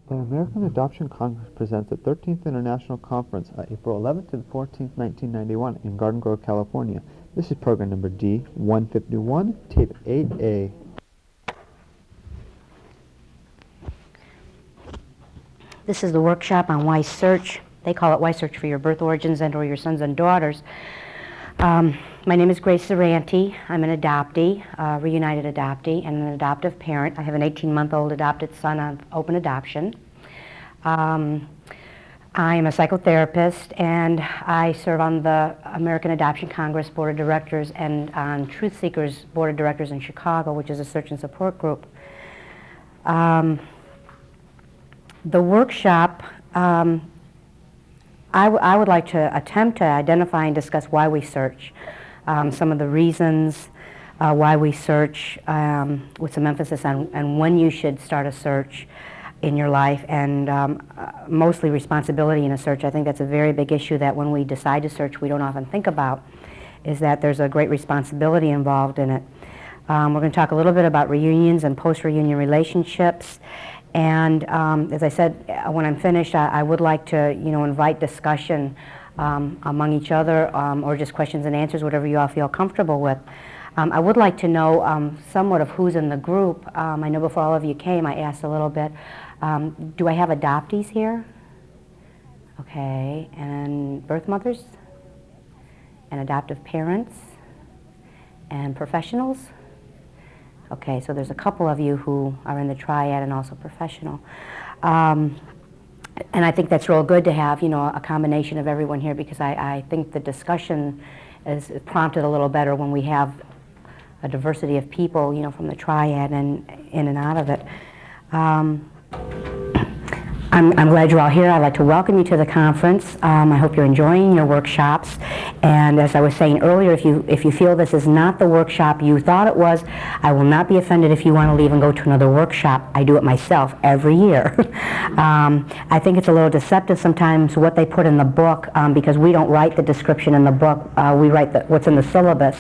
The American Adoption Congress presents the 13th International Conference April 11th to the 14th, 1991 in Garden Grove, California. This is program number D151, tape 8A. This is the workshop on why search. They call it Why Search for Your Birth Origins and or Your Sons and Daughters. My name is Grace Saranti. I'm an adoptee, reunited adoptee, and an adoptive parent. I have an 18-month-old adopted son on open adoption. I am a psychotherapist, and I serve on the American Adoption Congress Board of Directors and on Truth Seekers Board of Directors in Chicago, which is a search and support group. The workshop, I would like to attempt to identify and discuss why we search, some of the reasons why we search, with some emphasis on when you should start a search in your life, and mostly responsibility in a search. I think that's a very big issue that when we decide to search we don't often think about, is that there's a great responsibility involved in it. We're going to talk a little bit about reunions and post-reunion relationships. And as I said, when I'm finished, I would like to, invite discussion among each other, or just questions and answers, whatever you all feel comfortable with. I would like to know somewhat of who's in the group. I know before all of you came, I asked a little bit, do I have adoptees here? Okay, and birth mothers? And adoptive parents? And professionals? Okay, so there's a couple of you who are in the triad and also professional. And I think that's real good to have, a combination of everyone here, because I think the discussion is prompted a little better when we have a diversity of people, from the triad and in and out of it. I'm glad you're all here. I'd like to welcome you to the conference. I hope you're enjoying your workshops. And as I was saying earlier, if you feel this is not the workshop you thought it was, I will not be offended if you want to leave and go to another workshop. I do it myself every year. I think it's a little deceptive sometimes what they put in the book, because we don't write the description in the book. We write what's in the syllabus.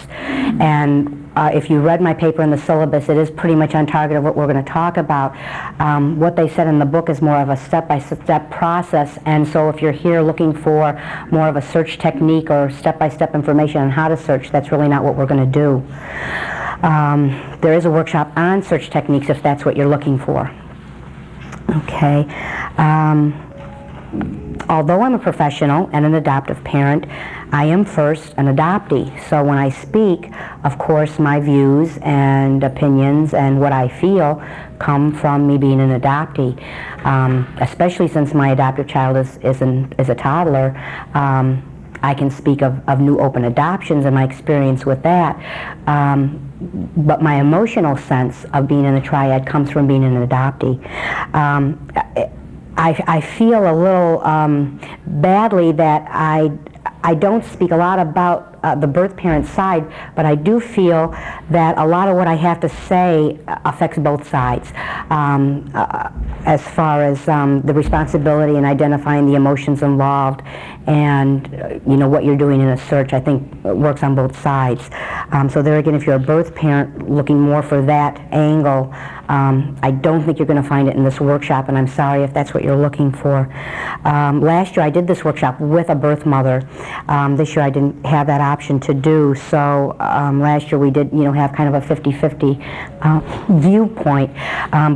And if you read my paper in the syllabus, it is pretty much on target of what we're going to talk about. What they said in the book is more of a step-by-step process, and so if you're here looking for more of a search technique or step-by-step information on how to search, that's really not what we're going to do. There is a workshop on search techniques if that's what you're looking for. Okay. Although I'm a professional and an adoptive parent, I am first an adoptee. So when I speak, of course, my views and opinions and what I feel come from me being an adoptee. Especially since my adoptive child is a toddler, I can speak of new open adoptions and my experience with that. But my emotional sense of being in the triad comes from being an adoptee. I feel a little badly that I don't speak a lot about the birth parent side, but I do feel that a lot of what I have to say affects both sides, as far as the responsibility and identifying the emotions involved, and what you're doing in a search. I think it works on both sides. So there again, if you're a birth parent looking more for that angle, I don't think you're going to find it in this workshop, and I'm sorry if that's what you're looking for. Last year I did this workshop with a birth mother. This year I didn't have that option to do, so last year we did have kind of a 50-50 viewpoint,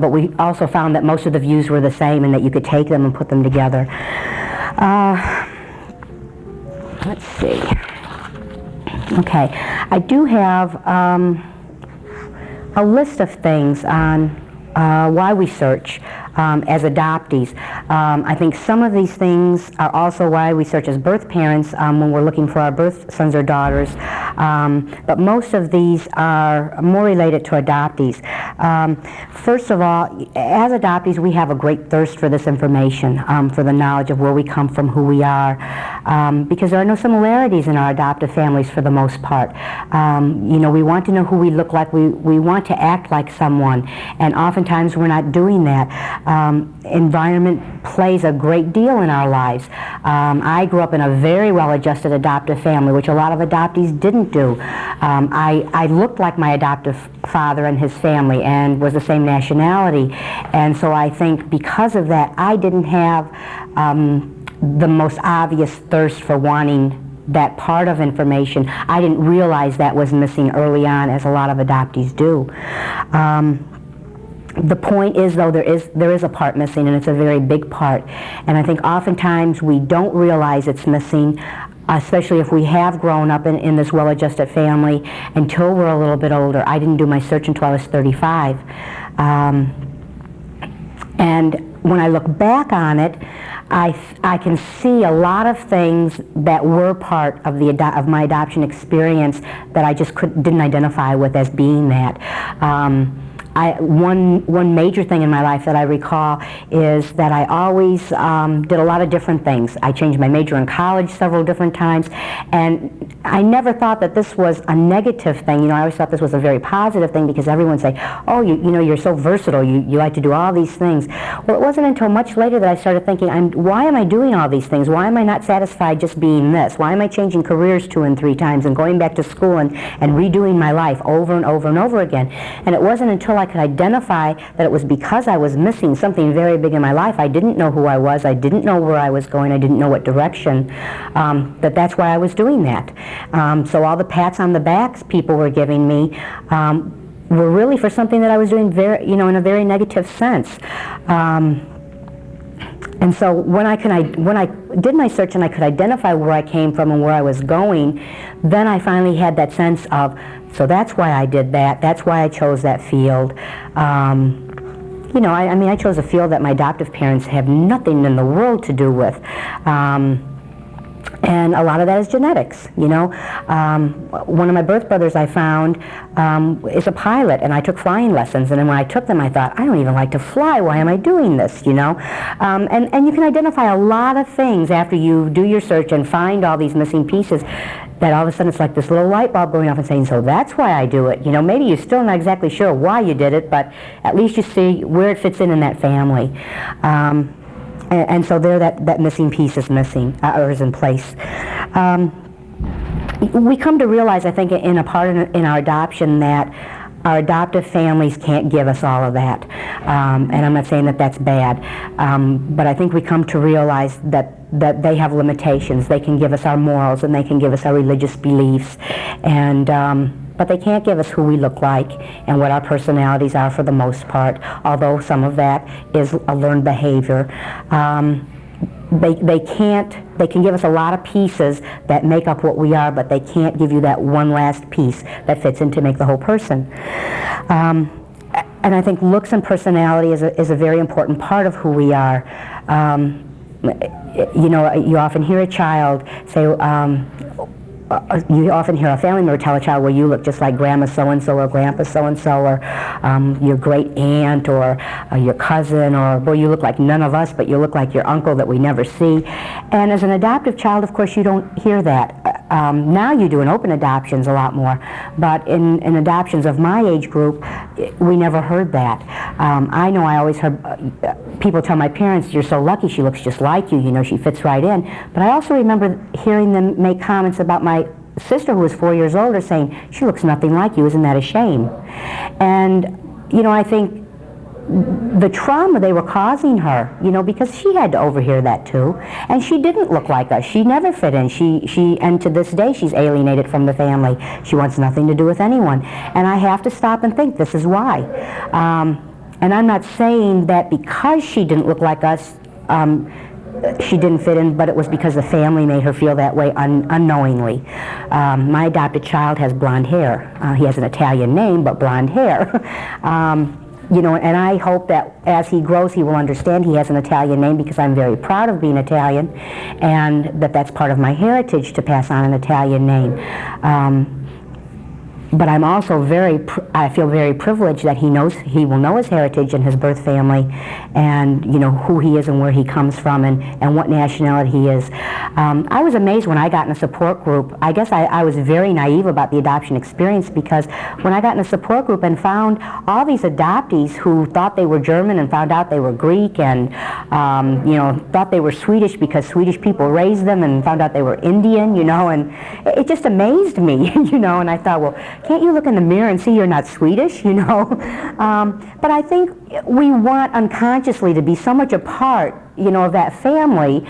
but we also found that most of the views were the same and that you could take them and put them together. Let's see. Okay, I do have a list of things on why we search as adoptees. I think some of these things are also why we search as birth parents when we're looking for our birth sons or daughters, but most of these are more related to adoptees. First of all, as adoptees, we have a great thirst for this information, for the knowledge of where we come from, who we are, because there are no similarities in our adoptive families for the most part. We want to know who we look like. We want to act like someone, and oftentimes we're not doing that. Environment plays a great deal in our lives. I grew up in a very well-adjusted adoptive family, which a lot of adoptees didn't do. I looked like my adoptive father and his family and was the same nationality, and so I think because of that, I didn't have the most obvious thirst for wanting that part of information. I didn't realize that was missing early on, as a lot of adoptees do. The point is, though, there is a part missing, and it's a very big part. And I think oftentimes we don't realize it's missing, especially if we have grown up in this well-adjusted family, until we're a little bit older. I didn't do my search until I was 35. And when I look back on it, I can see a lot of things that were part of of my adoption experience that I just didn't identify with as being that. One major thing in my life that I recall is that I always did a lot of different things. I changed my major in college several different times, and I never thought that this was a negative thing. You know, I always thought this was a very positive thing, because everyone would say, oh, you know, you're so versatile, you like to do all these things. Well, it wasn't until much later that I started thinking, why am I doing all these things? Why am I not satisfied just being this? Why am I changing careers 2 and 3 times and going back to school and redoing my life over and over and over again? And it wasn't until I could identify that it was because I was missing something very big in my life. I didn't know who I was. I didn't know where I was going. I didn't know what direction. That's why I was doing that. So all the pats on the backs people were giving me were really for something that I was doing in a very negative sense. And so when I did my search and I could identify where I came from and where I was going, then I finally had that sense of, so that's why I did that. That's why I chose that field. You know, I chose a field that my adoptive parents have nothing in the world to do with. And a lot of that is genetics, you know. One of my birth brothers I found is a pilot, and I took flying lessons, and then when I took them I thought, I don't even like to fly, why am I doing this, you know? And you can identify a lot of things after you do your search and find all these missing pieces, that all of a sudden it's like this little light bulb going off and saying, so that's why I do it. You know, maybe you're still not exactly sure why you did it, but at least you see where it fits in that family. And so there, that missing piece is missing, or is in place. We come to realize, I think, in our adoption, that our adoptive families can't give us all of that. And I'm not saying that that's bad, but I think we come to realize that they have limitations. They can give us our morals, and they can give us our religious beliefs, and but they can't give us who we look like and what our personalities are for the most part, although some of that is a learned behavior. They can give us a lot of pieces that make up what we are, but they can't give you that one last piece that fits in to make the whole person. And I think looks and personality is a very important part of who we are. You know, you often hear a child say, you often hear a family member tell a child, well, you look just like grandma so-and-so or grandpa so-and-so, or your great aunt, or your cousin, or, well, you look like none of us, but you look like your uncle that we never see. And as an adoptive child, of course, you don't hear that. Now you do in open adoptions a lot more, but in adoptions of my age group, we never heard that. I know I always heard people tell my parents, you're so lucky, she looks just like you, you know, she fits right in. But I also remember hearing them make comments about my sister, who was 4 years older, saying, she looks nothing like you, isn't that a shame? And, you know, I think the trauma they were causing her, you know, because she had to overhear that too, and she didn't look like us. She never fit in. And to this day, she's alienated from the family. She wants nothing to do with anyone. And I have to stop and think, this is why. And I'm not saying that because she didn't look like us, she didn't fit in, but it was because the family made her feel that way unknowingly. My adopted child has blonde hair. He has an Italian name, but blonde hair. You know, and I hope that as he grows, he will understand he has an Italian name, because I'm very proud of being Italian, and that's part of my heritage, to pass on an Italian name. but I'm also I feel very privileged that he will know his heritage and his birth family, and who he is and where he comes from and what nationality he is. I was amazed when I got in a support group. I guess I was very naive about the adoption experience, because when I got in a support group and found all these adoptees who thought they were German and found out they were Greek, and thought they were Swedish because Swedish people raised them, and found out they were Indian, and it just amazed me, and I thought, well, can't you look in the mirror and see you're not Swedish, But I think we want unconsciously to be so much a part, of that family,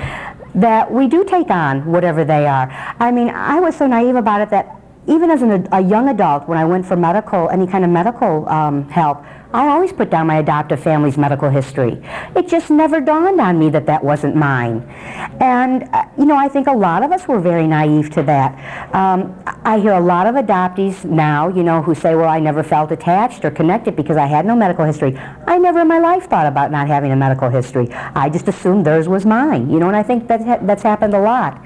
that we do take on whatever they are. I mean, I was so naive about it that even as a young adult, when I went for any kind of medical help, I always put down my adoptive family's medical history. It just never dawned on me that that wasn't mine. And, I think a lot of us were very naive to that. I hear a lot of adoptees now, who say, well, I never felt attached or connected because I had no medical history. I never in my life thought about not having a medical history. I just assumed theirs was mine, and I think that's happened a lot.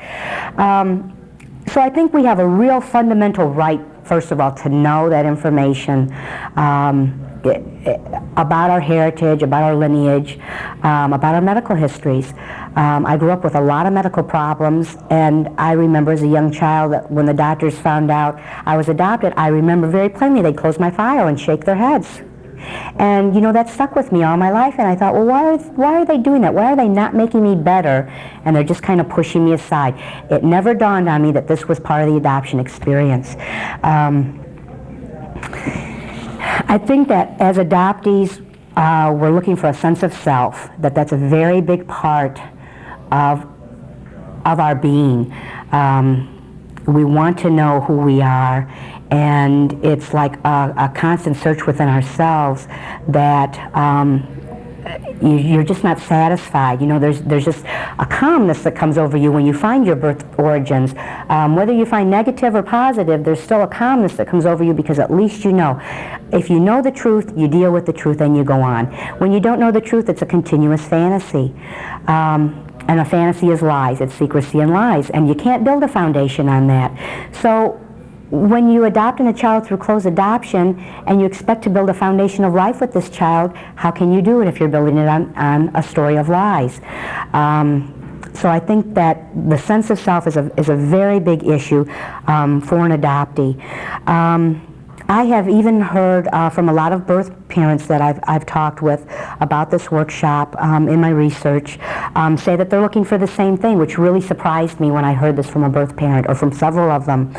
So I think we have a real fundamental right, first of all, to know that information about our heritage, about our lineage, about our medical histories. I grew up with a lot of medical problems, and I remember as a young child that when the doctors found out I was adopted, I remember very plainly they'd close my file and shake their heads. And that stuck with me all my life, and I thought, well, why are they doing that? Why are they not making me better? And they're just kind of pushing me aside. It never dawned on me that this was part of the adoption experience. I think that as adoptees, we're looking for a sense of self, that's a very big part of our being. We want to know who we are, and it's like a constant search within ourselves that you're just not satisfied. There's just a calmness that comes over you when you find your birth origins. Whether you find negative or positive, there's still a calmness that comes over you, because at least you know. If you know the truth, you deal with the truth and you go on. When you don't know the truth, it's a continuous fantasy. And a fantasy is lies. It's secrecy and lies. And you can't build a foundation on that. So when you adopt a child through closed adoption and you expect to build a foundation of life with this child, how can you do it if you're building it on a story of lies? So I think that the sense of self is a very big issue for an adoptee. I have even heard from a lot of birth parents that I've talked with about this workshop in my research say that they're looking for the same thing, which really surprised me when I heard this from a birth parent, or from several of them,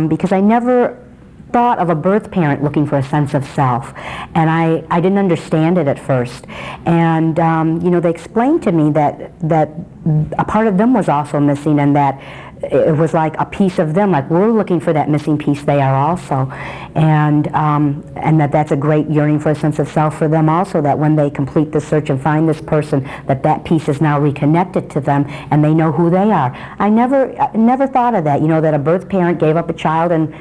because I never thought of a birth parent looking for a sense of self, and I didn't understand it at first. And they explained to me that a part of them was also missing, and that it was like a piece of them, like we're looking for that missing piece they are also, and that's a great yearning for a sense of self for them also, that when they complete the search and find this person, that piece is now reconnected to them and they know who they are. I never thought of that, that a birth parent gave up a child and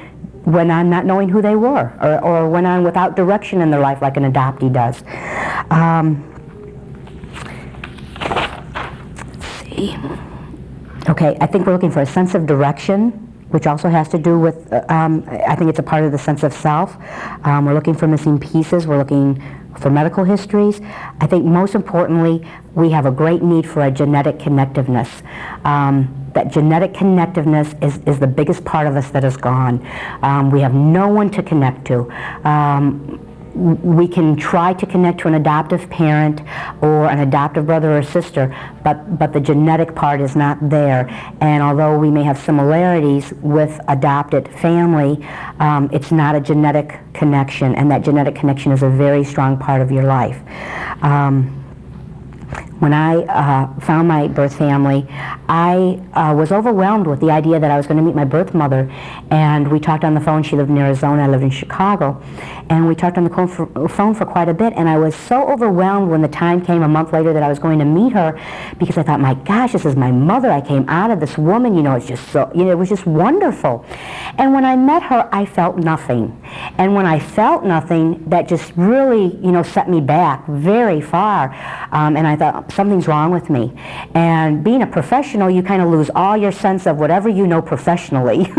went on not knowing who they were, or went on without direction in their life like an adoptee does. Let's see. Okay, I think we're looking for a sense of direction, which also has to do with, I think it's a part of the sense of self. We're looking for missing pieces. We're looking for medical histories. I think most importantly, we have a great need for a genetic connectiveness. That genetic connectiveness is the biggest part of us that is gone. We have no one to connect to. We can try to connect to an adoptive parent or an adoptive brother or sister, but the genetic part is not there. And although we may have similarities with adopted family, it's not a genetic connection, and that genetic connection is a very strong part of your life. When I found my birth family, I was overwhelmed with the idea that I was going to meet my birth mother, and we talked on the phone. She lived in Arizona, I lived in Chicago, and we talked on the phone for quite a bit, and I was so overwhelmed when the time came a month later that I was going to meet her, because I thought, my gosh, this is my mother. I came out of this woman, it's just so, it was just wonderful. And when I met her, I felt nothing. And when I felt nothing, that just really, set me back very far. And I thought, something's wrong with me. And being a professional, you kind of lose all your sense of whatever you know professionally.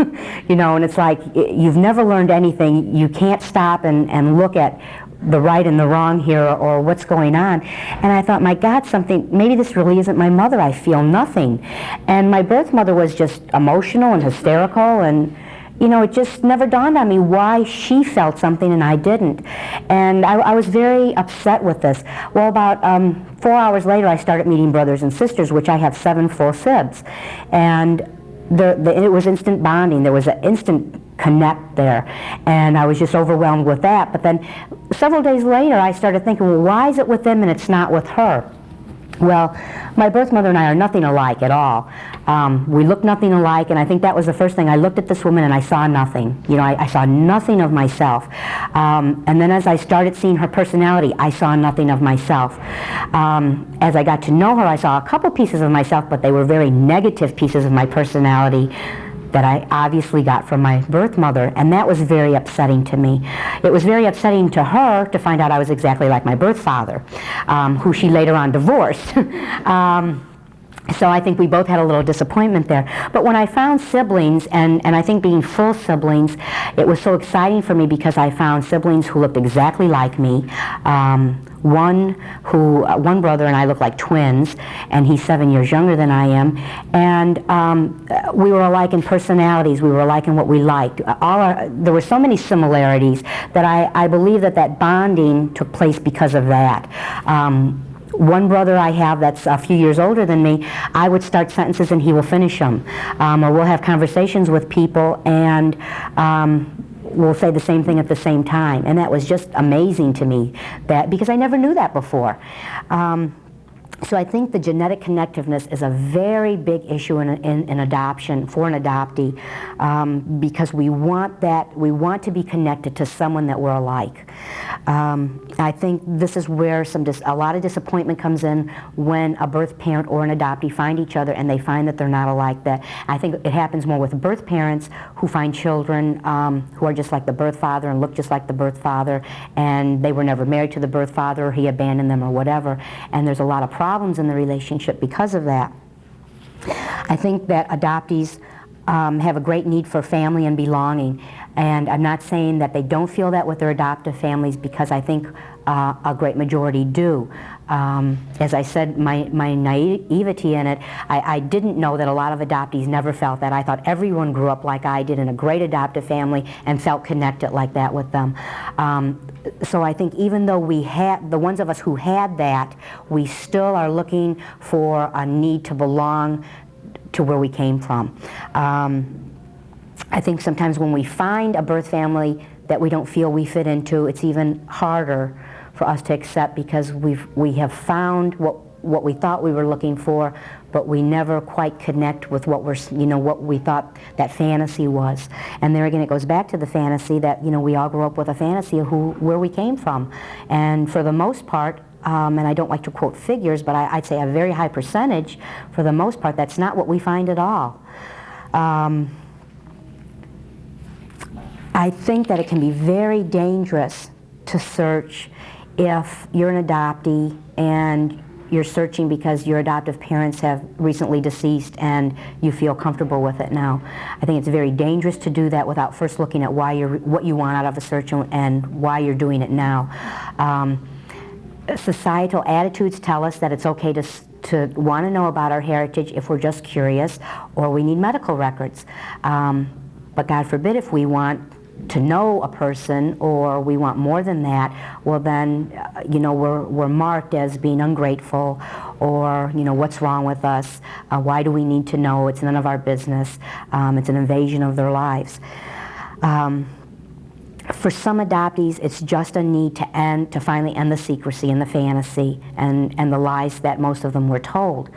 You know, and it's like you've never learned anything. You can't stop and look at the right and the wrong here, or what's going on. And I thought, my God, maybe this really isn't my mother. I feel nothing. And my birth mother was just emotional and hysterical, and you know, it just never dawned on me why she felt something and I didn't. And I was very upset with this. Well, about 4 hours later, I started meeting brothers and sisters, which I have 7 full sibs. And it was instant bonding. There was an instant connect there, and I was just overwhelmed with that. But then several days later, I started thinking, well, why is it with them and it's not with her? Well, my birth mother and I are nothing alike at all. We look nothing alike, and I think that was the first thing. I looked at this woman and I saw nothing. You know, I saw nothing of myself. And then as I started seeing her personality, I saw nothing of myself. As I got to know her, I saw a couple pieces of myself, but they were very negative pieces of my personality that I obviously got from my birth mother, and that was very upsetting to me. It was very upsetting to her to find out I was exactly like my birth father, who she later on divorced. So I think we both had a little disappointment there. But when I found siblings, and I think being full siblings, it was so exciting for me because I found siblings who looked exactly like me. One brother and I look like twins, and he's 7 years younger than I am. And we were alike in personalities. We were alike in what we liked. There were so many similarities that I believe that bonding took place because of that. One brother I have that's a few years older than me, I would start sentences and he will finish them. Or we'll have conversations with people and we'll say the same thing at the same time. And that was just amazing to me, because I never knew that before. So I think the genetic connectiveness is a very big issue in adoption for an adoptee, because we want to be connected to someone that we're alike. I think this is where a lot of disappointment comes in when a birth parent or an adoptee find each other and they find that they're not alike. That I think it happens more with birth parents who find children who are just like the birth father and look just like the birth father, and they were never married to the birth father, or he abandoned them or whatever, and there's a lot of problems in the relationship because of that. I think that adoptees have a great need for family and belonging, and I'm not saying that they don't feel that with their adoptive families, because I think a great majority do. As I said, my naivety in it, I didn't know that a lot of adoptees never felt that. I thought everyone grew up like I did in a great adoptive family and felt connected like that with them. So I think even though we had, the ones of us who had that, we still are looking for a need to belong to where we came from. I think sometimes when we find a birth family that we don't feel we fit into, it's even harder for us to accept, because we have found what we thought we were looking for, but we never quite connect with what we thought that fantasy was. And there again, it goes back to the fantasy that, we all grew up with a fantasy of where we came from. And for the most part, and I don't like to quote figures, but I'd say a very high percentage, for the most part, that's not what we find at all. I think that it can be very dangerous to search if you're an adoptee and you're searching because your adoptive parents have recently deceased and you feel comfortable with it now. I think it's very dangerous to do that without first looking at what you want out of a search and why you're doing it now. Societal attitudes tell us that it's okay to want to know about our heritage if we're just curious, or we need medical records. But God forbid, if we want to know a person, or we want more than that, well then, we're marked as being ungrateful, or, what's wrong with us? Why do we need to know? It's none of our business. It's an invasion of their lives. For some adoptees, it's just a need to finally end the secrecy and the fantasy and the lies that most of them were told.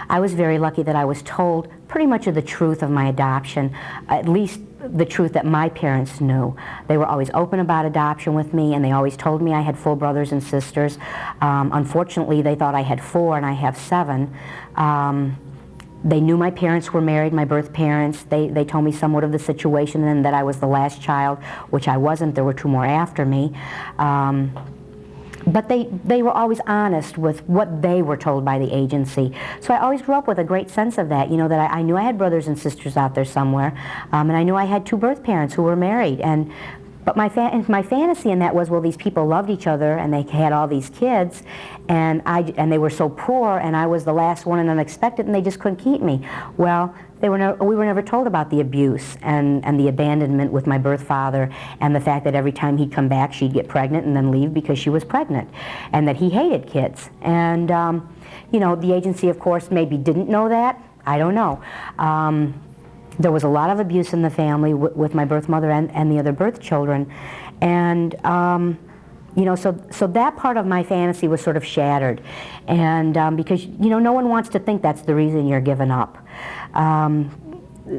I was very lucky that I was told pretty much of the truth of my adoption, at least the truth that my parents knew. They were always open about adoption with me, and they always told me I had full brothers and sisters. Unfortunately, they thought I had 4 and I have 7. They knew my parents were married, my birth parents. They told me somewhat of the situation, and that I was the last child, which I wasn't. There were 2 more after me. but they were always honest with what they were told by the agency. So I always grew up with a great sense of that, you know, that I knew I had brothers and sisters out there somewhere, and I knew I had two birth parents who were married. But my fantasy in that was, well, these people loved each other and they had all these kids, and they were so poor, and I was the last one and unexpected, and they just couldn't keep me. Well, we were never told about the abuse and the abandonment with my birth father, and the fact that every time he'd come back she'd get pregnant and then leave because she was pregnant, and that he hated kids. And you know, the agency, of course, maybe didn't know that. I don't know. There was a lot of abuse in the family with my birth mother and the other birth children, and you know, so that part of my fantasy was sort of shattered, and because, you know, no one wants to think that's the reason you're given up.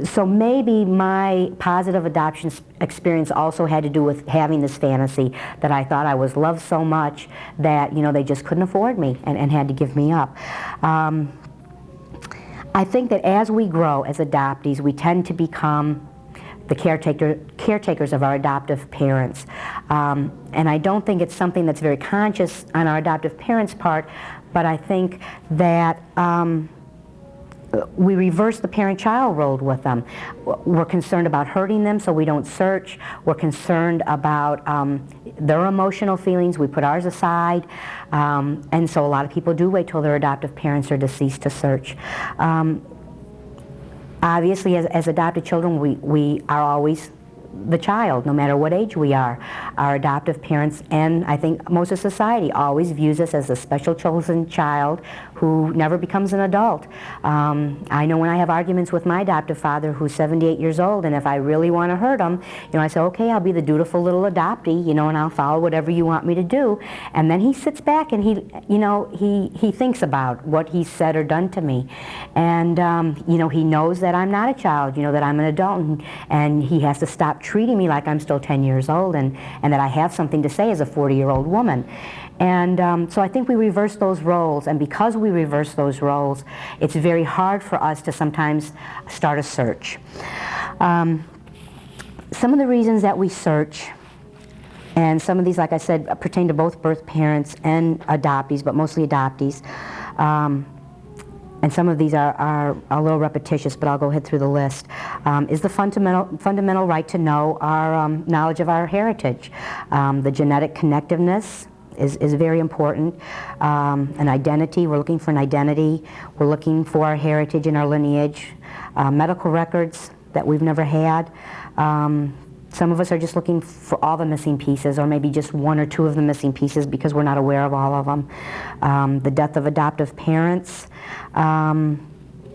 So maybe my positive adoption experience also had to do with having this fantasy that I thought I was loved so much that, you know, they just couldn't afford me and had to give me up. I think that as we grow as adoptees, we tend to become the caretakers of our adoptive parents. And I don't think it's something that's very conscious on our adoptive parents' part, but I think that we reverse the parent-child role with them. We're concerned about hurting them, so we don't search. We're concerned about their emotional feelings. We put ours aside. And so a lot of people do wait till their adoptive parents are deceased to search. Obviously, as adopted children, we are always the child, no matter what age we are. Our adoptive parents, and I think most of society, always views us as a special chosen child who never becomes an adult. I know when I have arguments with my adoptive father, who's 78 years old, and if I really want to hurt him, you know, I say, okay, I'll be the dutiful little adoptee, you know, and I'll follow whatever you want me to do. And then he sits back and he thinks about what he's said or done to me. And, you know, he knows that I'm not a child, you know, that I'm an adult, and he has to stop treating me like I'm still 10 years old, and that I have something to say as a 40-year-old woman. And so I think we reverse those roles, and because we reverse those roles, it's very hard for us to sometimes start a search. Some of the reasons that we search, and some of these, like I said, pertain to both birth parents and adoptees, but mostly adoptees. And some of these are a little repetitious, but I'll go ahead through the list, is the fundamental right to know our knowledge of our heritage. The genetic connectiveness is very important. An identity, we're looking for an identity. We're looking for our heritage and our lineage. Medical records that we've never had. Some of us are just looking for all the missing pieces, or maybe just one or two of the missing pieces because we're not aware of all of them. The death of adoptive parents.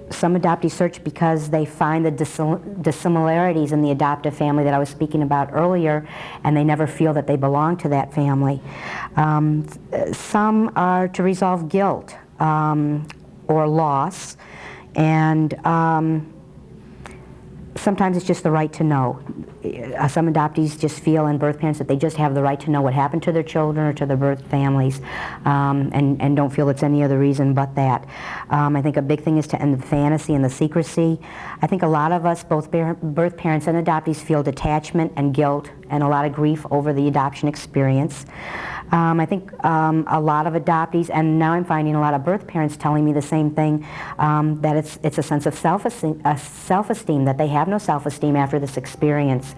Some adoptees search because they find the dissimilarities in the adoptive family that I was speaking about earlier, and they never feel that they belong to that family. Some are to resolve guilt or loss, and sometimes it's just the right to know. Some adoptees just feel, and birth parents, that they just have the right to know what happened to their children or to their birth families, and don't feel it's any other reason but that. I think a big thing is to end the fantasy and the secrecy. I think a lot of us, both birth parents and adoptees, feel detachment and guilt and a lot of grief over the adoption experience. I think a lot of adoptees, and now I'm finding a lot of birth parents telling me the same thing, that it's a sense of self-esteem, that they have no self-esteem after this experience.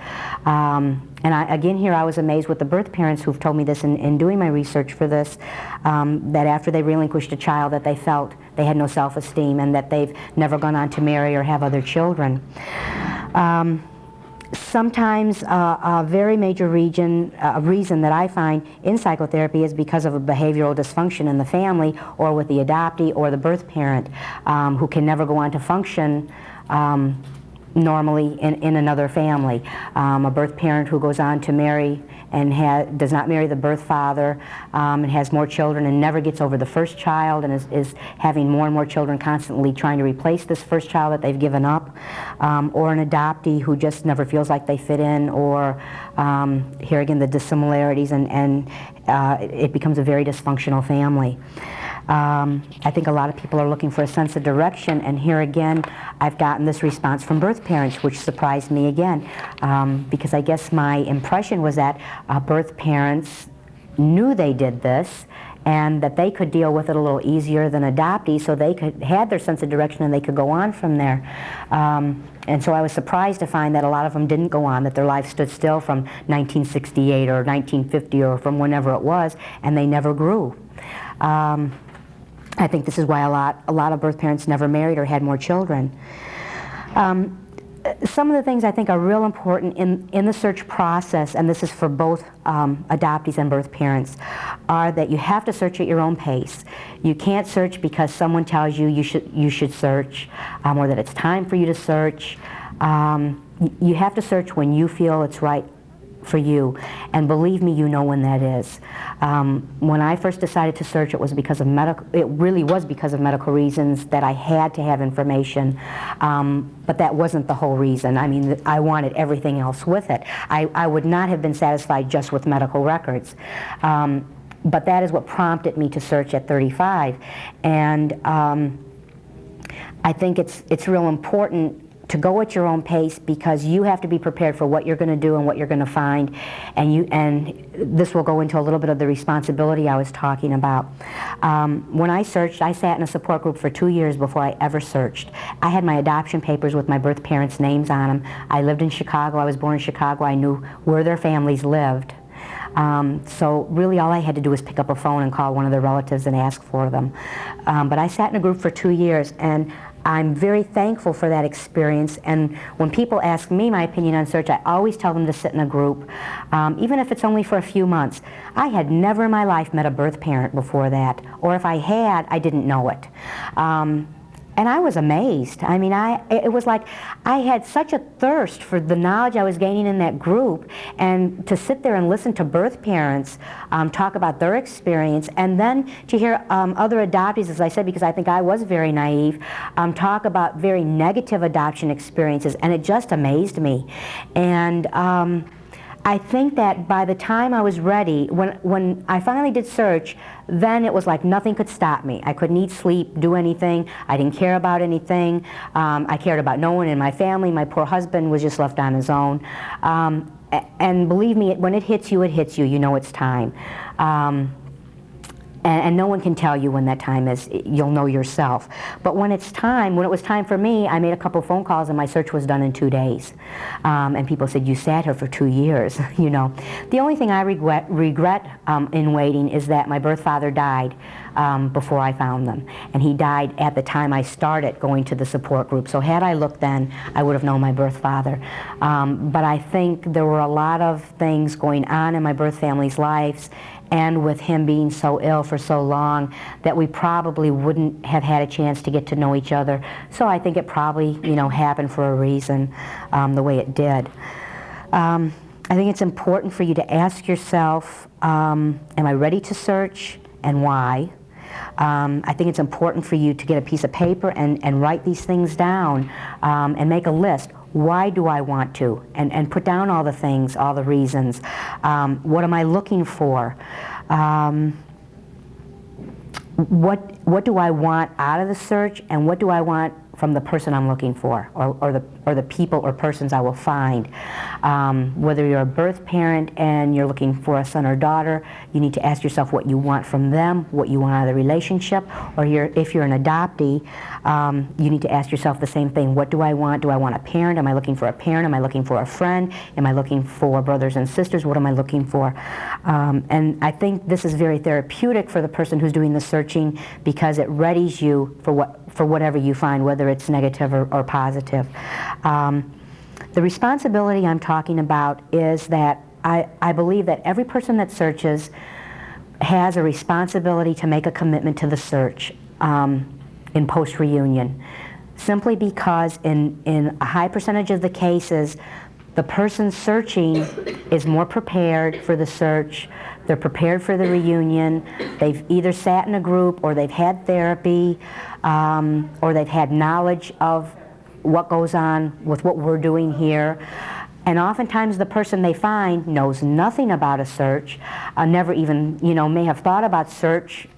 And I was amazed with the birth parents who've told me this in doing my research for this, that after they relinquished a child, that they felt they had no self-esteem and that they've never gone on to marry or have other children. Sometimes a very major reason that I find in psychotherapy is because of a behavioral dysfunction in the family or with the adoptee or the birth parent, who can never go on to function normally in another family. A birth parent who goes on to marry and does not marry the birth father, and has more children and never gets over the first child, and is having more and more children, constantly trying to replace this first child that they've given up, or an adoptee who just never feels like they fit in, or here again the dissimilarities, and it becomes a very dysfunctional family. I think a lot of people are looking for a sense of direction, and here again I've gotten this response from birth parents, which surprised me again, because I guess my impression was that birth parents knew they did this and that they could deal with it a little easier than adoptees, so they had their sense of direction and they could go on from there. And so I was surprised to find that a lot of them didn't go on, that their life stood still from 1968 or 1950 or from whenever it was, and they never grew. I think this is why a lot of birth parents never married or had more children. Some of the things I think are real important in the search process, and this is for both adoptees and birth parents, are that you have to search at your own pace. You can't search because someone tells you you should search, or that it's time for you to search. You have to search when you feel it's right for you, and believe me, you know when that is. When I first decided to search, it was because of it really was because of medical reasons, that I had to have information, but that wasn't the whole reason. I mean, I wanted everything else with it. I would not have been satisfied just with medical records. But that is what prompted me to search at 35. And I think it's real important to go at your own pace, because you have to be prepared for what you're going to do and what you're going to find, and this will go into a little bit of the responsibility I was talking about. When I searched, I sat in a support group for 2 years before I ever searched. I had my adoption papers with my birth parents' names on them. I lived in Chicago. I was born in Chicago. I knew where their families lived. So really all I had to do was pick up a phone and call one of their relatives and ask for them. But I sat in a group for 2 years, and I'm very thankful for that experience. And when people ask me my opinion on search, I always tell them to sit in a group, even if it's only for a few months. I had never in my life met a birth parent before that, or if I had, I didn't know it. And I was amazed. I mean, it was like I had such a thirst for the knowledge I was gaining in that group, and to sit there and listen to birth parents talk about their experience, and then to hear other adoptees, as I said, because I think I was very naive, talk about very negative adoption experiences, and it just amazed me. And I think that by the time I was ready, when I finally did search, then it was like nothing could stop me. I couldn't eat, sleep, do anything. I didn't care about anything. I cared about no one in my family. My poor husband was just left on his own. And believe me, when it hits you, you know it's time. And no one can tell you when that time is. You'll know yourself. But when it was time for me, I made a couple phone calls and my search was done in 2 days. And people said, you sat here for 2 years, you know. The only thing I regret in waiting is that my birth father died before I found them. And he died at the time I started going to the support group. So had I looked then, I would have known my birth father. But I think there were a lot of things going on in my birth family's lives, and with him being so ill for so long, that we probably wouldn't have had a chance to get to know each other. So I think it probably, you know, happened for a reason, the way it did. I think it's important for you to ask yourself, am I ready to search, and why? I think it's important for you to get a piece of paper and write these things down, and make a list. Why do I want to? And put down all the things, all the reasons. What am I looking for? What do I want out of the search, and what do I want from the person I'm looking for, or the people or persons I will find. Whether you're a birth parent and you're looking for a son or daughter, you need to ask yourself what you want from them, what you want out of the relationship, or if you're an adoptee, you need to ask yourself the same thing. What do I want? Do I want a parent? Am I looking for a parent? Am I looking for a friend? Am I looking for brothers and sisters? What am I looking for? And I think this is very therapeutic for the person who's doing the searching, because it readies you for whatever you find, whether it's negative or positive. The responsibility I'm talking about is that I believe that every person that searches has a responsibility to make a commitment to the search in post-reunion, simply because in a high percentage of the cases, the person searching is more prepared for the search. They're prepared for the reunion. They've either sat in a group, or they've had therapy, or they've had knowledge of what goes on with what we're doing here. And oftentimes the person they find knows nothing about a search, never even, may have thought about search,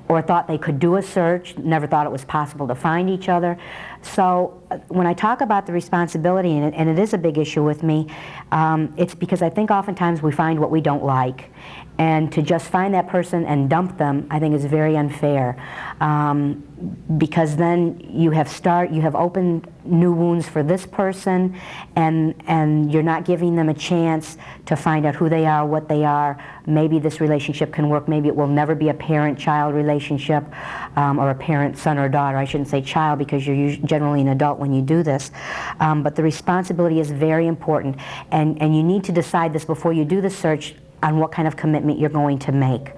or thought they could do a search, never thought it was possible to find each other. So when I talk about the responsibility, and it is a big issue with me, it's because I think oftentimes we find what we don't like. And to just find that person and dump them, I think is very unfair, because then you have opened new wounds for this person, and you're not giving them a chance to find out who they are, what they are. Maybe this relationship can work. Maybe it will never be a parent-child relationship, or a parent-son or daughter. I shouldn't say child, because you're generally an adult when you do this. But the responsibility is very important, and you need to decide this before you do the search on what kind of commitment you're going to make.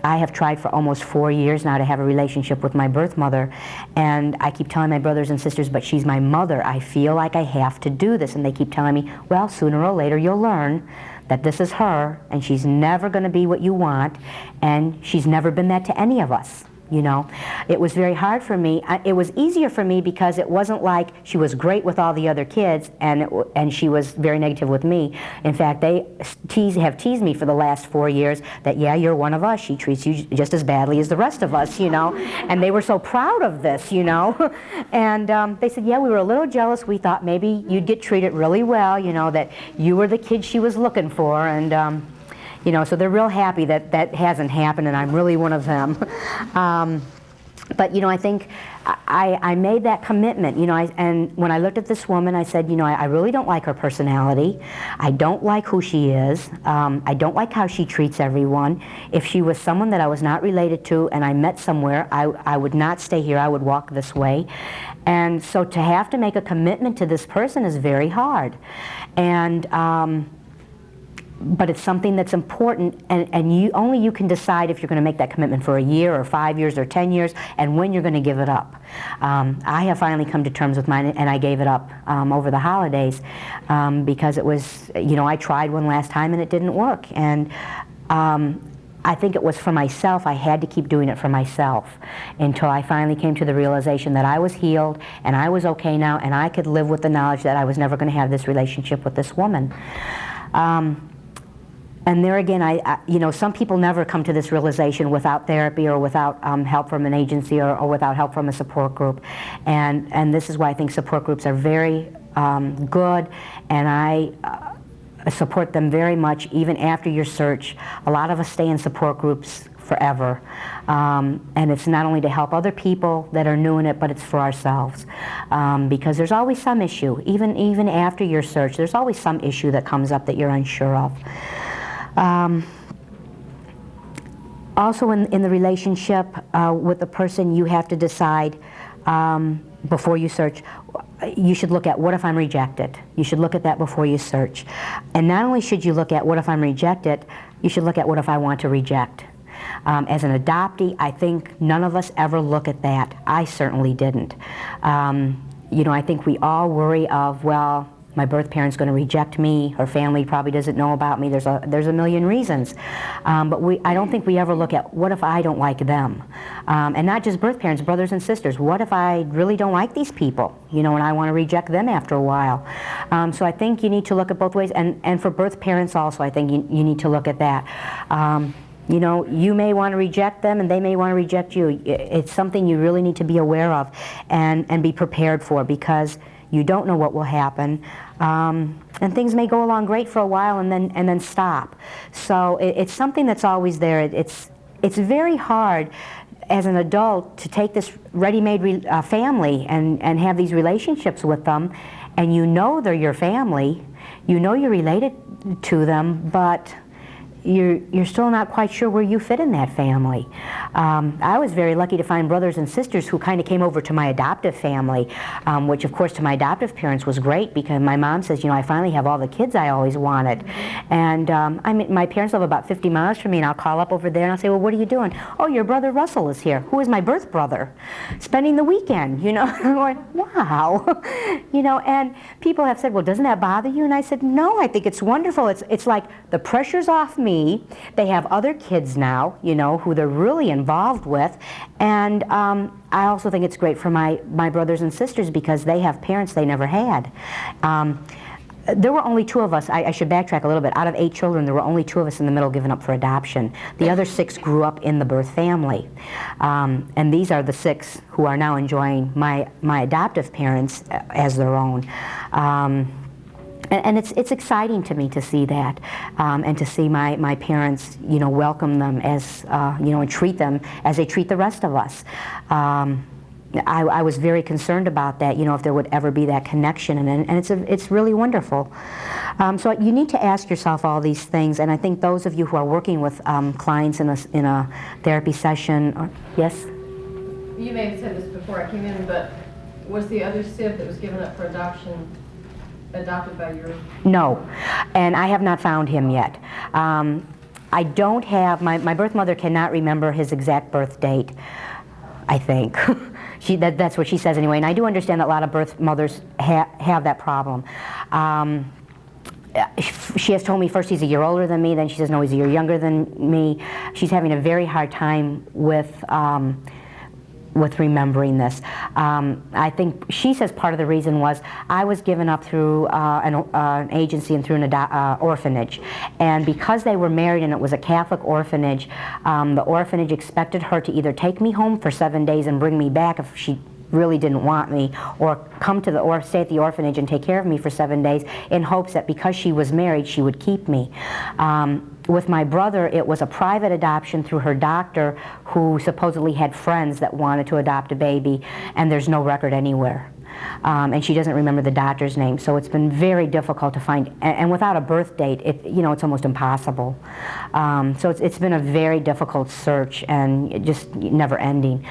I have tried for almost 4 years now to have a relationship with my birth mother, and I keep telling my brothers and sisters, but she's my mother. I feel like I have to do this, and they keep telling me, well, sooner or later you'll learn that this is her, and she's never going to be what you want, and she's never been that to any of us. You know, it was very hard for me. It was easier for me because it wasn't like she was great with all the other kids and she was very negative with me. In fact, they have teased me for the last 4 years that, yeah, you're one of us. She treats you just as badly as the rest of us, you know. And they were so proud of this, you know. And they said, yeah, we were a little jealous. We thought maybe you'd get treated really well, you know, that you were the kid she was looking for. And you know, so they're real happy that that hasn't happened, and I'm really one of them. But, you know, I think I made that commitment, you know, and when I looked at this woman, I said, you know, I really don't like her personality. I don't like who she is. I don't like how she treats everyone. If she was someone that I was not related to and I met somewhere, I would not stay here. I would walk this way. And so to have to make a commitment to this person is very hard. And but it's something that's important, and only you can decide if you're going to make that commitment for a year or 5 years or 10 years, and when you're going to give it up. I have finally come to terms with mine, and I gave it up over the holidays because it was, you know, I tried one last time and it didn't work, and I think it was for myself. I had to keep doing it for myself until I finally came to the realization that I was healed and I was okay now, and I could live with the knowledge that I was never going to have this relationship with this woman. And there again, you know, some people never come to this realization without therapy or without help from an agency or without help from a support group. And this is why I think support groups are very good, and I support them very much even after your search. A lot of us stay in support groups forever. And it's not only to help other people that are new in it, but it's for ourselves. Because there's always some issue, even after your search, there's always some issue that comes up that you're unsure of. Also in the relationship with the person, you have to decide before you search. You should look at, what if I'm rejected? You should look at that before you search. And not only should you look at what if I'm rejected, you should look at what if I want to reject. As an adoptee, I think none of us ever look at that. I certainly didn't. You know, I think we all worry of, well, my birth parent's going to reject me, her family probably doesn't know about me, there's a million reasons. But I don't think we ever look at, what if I don't like them? And not just birth parents, brothers and sisters. What if I really don't like these people, you know, and I want to reject them after a while? So I think you need to look at both ways, and for birth parents also, I think you need to look at that. You know, you may want to reject them and they may want to reject you. It's something you really need to be aware of and be prepared for, because you don't know what will happen. And things may go along great for a while and then stop. So it's something that's always there. It's very hard as an adult to take this ready-made family and have these relationships with them, and you know they're your family, you know you're related to them, but you're still not quite sure where you fit in that family. I was very lucky to find brothers and sisters who kind of came over to my adoptive family, which of course to my adoptive parents was great, because my mom says, you know, I finally have all the kids I always wanted. And I mean, my parents live about 50 miles from me, and I'll call up over there and I'll say, well, what are you doing? Oh, your brother Russell is here, who is my birth brother, spending the weekend, you know. I'm going, wow. You know, and people have said, well, doesn't that bother you? And I said, no, I think it's wonderful. It's like the pressure's off me. They have other kids now, you know, who they're really involved with, and I also think it's great for my brothers and sisters, because they have parents they never had. There were only 2 of us. I should backtrack a little bit. Out of 8 children, there were only 2 of us in the middle given up for adoption. The other 6 grew up in the birth family, and these are the 6 who are now enjoying my adoptive parents as their own. and it's exciting to me to see that, and to see my parents, welcome them as, and treat them as they treat the rest of us. I was very concerned about that, if there would ever be that connection, and it's really wonderful. So you need to ask yourself all these things, and I think those of you who are working with clients in a therapy session, yes? You may have said this before I came in, but was the other sib that was given up for adoption adopted by your... No, and I have not found him yet. I don't have, my birth mother cannot remember his exact birth date, I think. That's what she says anyway, and I do understand that a lot of birth mothers have that problem. She has told me first he's a year older than me, then she says no, he's a year younger than me. She's having a very hard time with remembering this. I think she says part of the reason was I was given up through an agency and through an orphanage, and because they were married and it was a Catholic orphanage, the orphanage expected her to either take me home for 7 days and bring me back if she really didn't want me, or come to stay at the orphanage and take care of me for 7 days in hopes that because she was married she would keep me. With my brother, it was a private adoption through her doctor, who supposedly had friends that wanted to adopt a baby, and there's no record anywhere. And she doesn't remember the doctor's name, so it's been very difficult to find, and without a birth date, it's almost impossible. So it's been a very difficult search, and just never ending.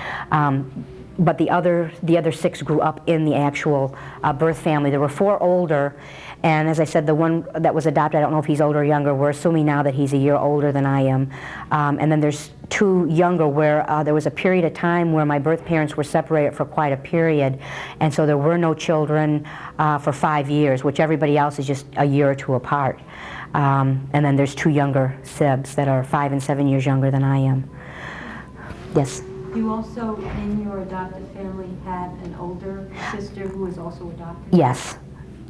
But the other 6 grew up in the actual birth family. There were 4 older, and as I said, the one that was adopted, I don't know if he's older or younger. We're assuming now that he's a year older than I am. And then there's 2 younger where there was a period of time where my birth parents were separated for quite a period, and so there were no children for 5 years, which everybody else is just a year or 2 apart. And then there's 2 younger sibs that are 5 and 7 years younger than I am. Yes? You also, in your adopted family, had an older sister who was also adopted? Yes.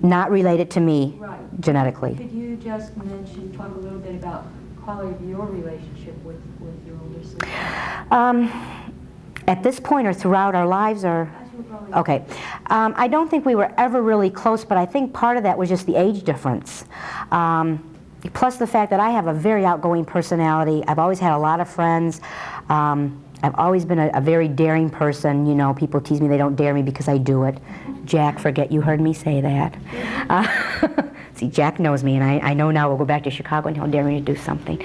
Not related to me, Right. genetically. Could you just talk a little bit about quality of your relationship with your older sister? At this point or throughout our lives, or? As you were growing up. Okay. I don't think we were ever really close, but I think part of that was just the age difference. Plus the fact that I have a very outgoing personality. I've always had a lot of friends. I've always been a very daring person. People tease me they don't dare me because I do it. Jack, forget you heard me say that. See, Jack knows me, and I know now we'll go back to Chicago and he'll dare me to do something.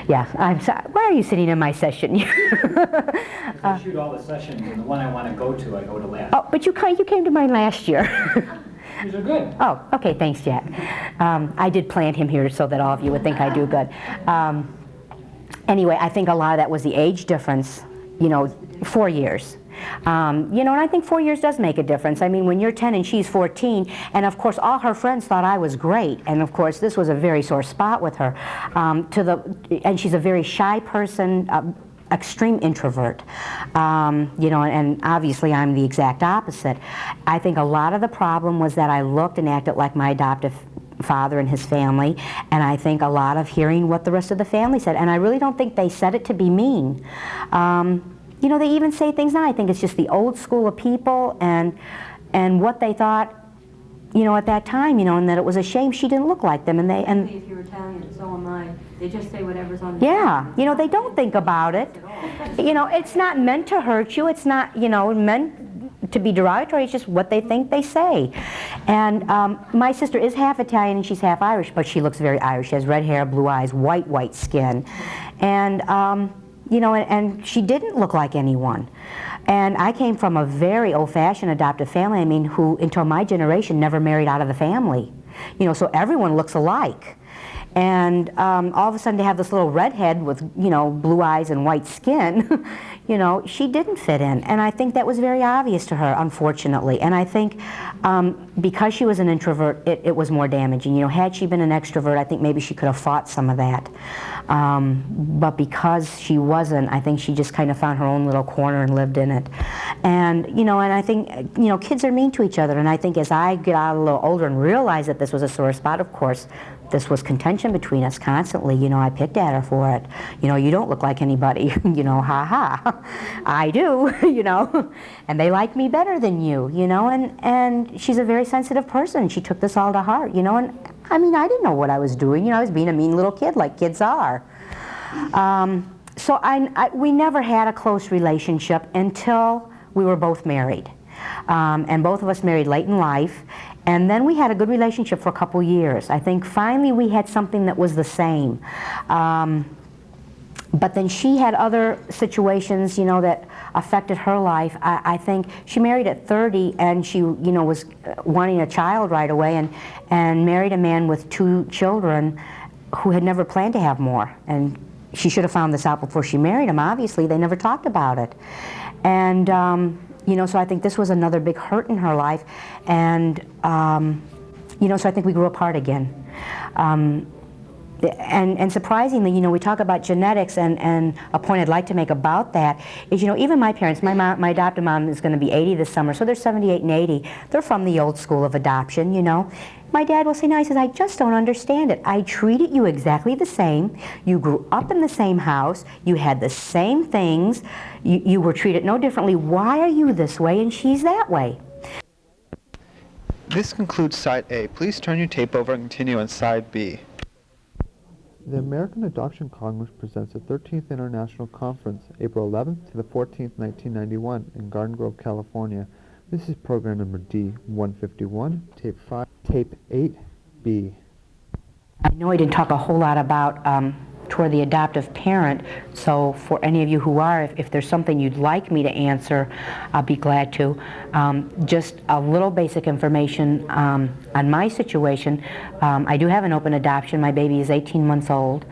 Yeah, I'm sorry. Why are you sitting in my session? I shoot all the sessions, and the one I want to go to, I go to last. Oh, but you came to mine last year. These are good. Oh, okay, thanks, Jack. I did plant him here so that all of you would think I do good. Anyway, I think a lot of that was the age difference, 4 years. And I think 4 years does make a difference. I mean, when you're 10 and she's 14, and of course all her friends thought I was great, and of course this was a very sore spot with her. And she's a very shy person, extreme introvert, and obviously I'm the exact opposite. I think a lot of the problem was that I looked and acted like my adoptive father and his family, and I think a lot of hearing what the rest of the family said, and I really don't think they said it to be mean. They even say things now. I think it's just the old school of people and what they thought, at that time, and that it was a shame she didn't look like them, and If you're Italian, so am I. They just say whatever's on the yeah, menu. they don't think about it. It's not meant to hurt you. It's not, meant to be derogatory. It's just what they think they say. And my sister is half Italian and she's half Irish, but she looks very Irish. She has red hair, blue eyes, white skin. And, and she didn't look like anyone. And I came from a very old-fashioned adoptive family, who, until my generation, never married out of the family. So everyone looks alike. And all of a sudden to have this little redhead with, blue eyes and white skin, she didn't fit in. And I think that was very obvious to her, unfortunately. And I think because she was an introvert, it was more damaging. Had she been an extrovert, I think maybe she could have fought some of that. But because she wasn't, I think she just kind of found her own little corner and lived in it. And, and I think, kids are mean to each other. And I think as I get out a little older and realize that this was a sore spot, of course, this was contention between us constantly. You know, I picked at her for it. You know, you don't look like anybody. You know, ha ha. I do, you know. And they like me better than you know. And she's a very sensitive person. She took this all to heart, you know. And I mean, I didn't know what I was doing. You know, I was being a mean little kid like kids are. So we never had a close relationship until we were both married. And both of us married late in life. And then we had a good relationship for a couple years. I think finally we had something that was the same. But then she had other situations, you know, that affected her life. I think she married at 30 and she, you know, was wanting a child right away and married a man with 2 children who had never planned to have more. And she should have found this out before she married him, obviously. They never talked about it. And, you know, so I think this was another big hurt in her life. And, you know, so I think we grew apart again. And surprisingly, you know, we talk about genetics, and a point I'd like to make about that is, you know, even my parents, my adopted mom is going to be 80 this summer, so they're 78 and 80. They're from the old school of adoption, you know. My dad will say now, he says, I just don't understand it. I treated you exactly the same. You grew up in the same house. You had the same things. You were treated no differently. Why are you this way and she's that way? This concludes Side A. Please turn your tape over and continue on Side B. The American Adoption Congress presents the 13th International Conference, April 11th to the 14th, 1991, in Garden Grove, California. This is program number D151, tape 5, tape 8B. I know I didn't talk a whole lot about toward the adoptive parent, so for any of you who are, if there's something you'd like me to answer, I'll be glad to. Just a little basic information on my situation. I do have an open adoption. My baby is 18 months old,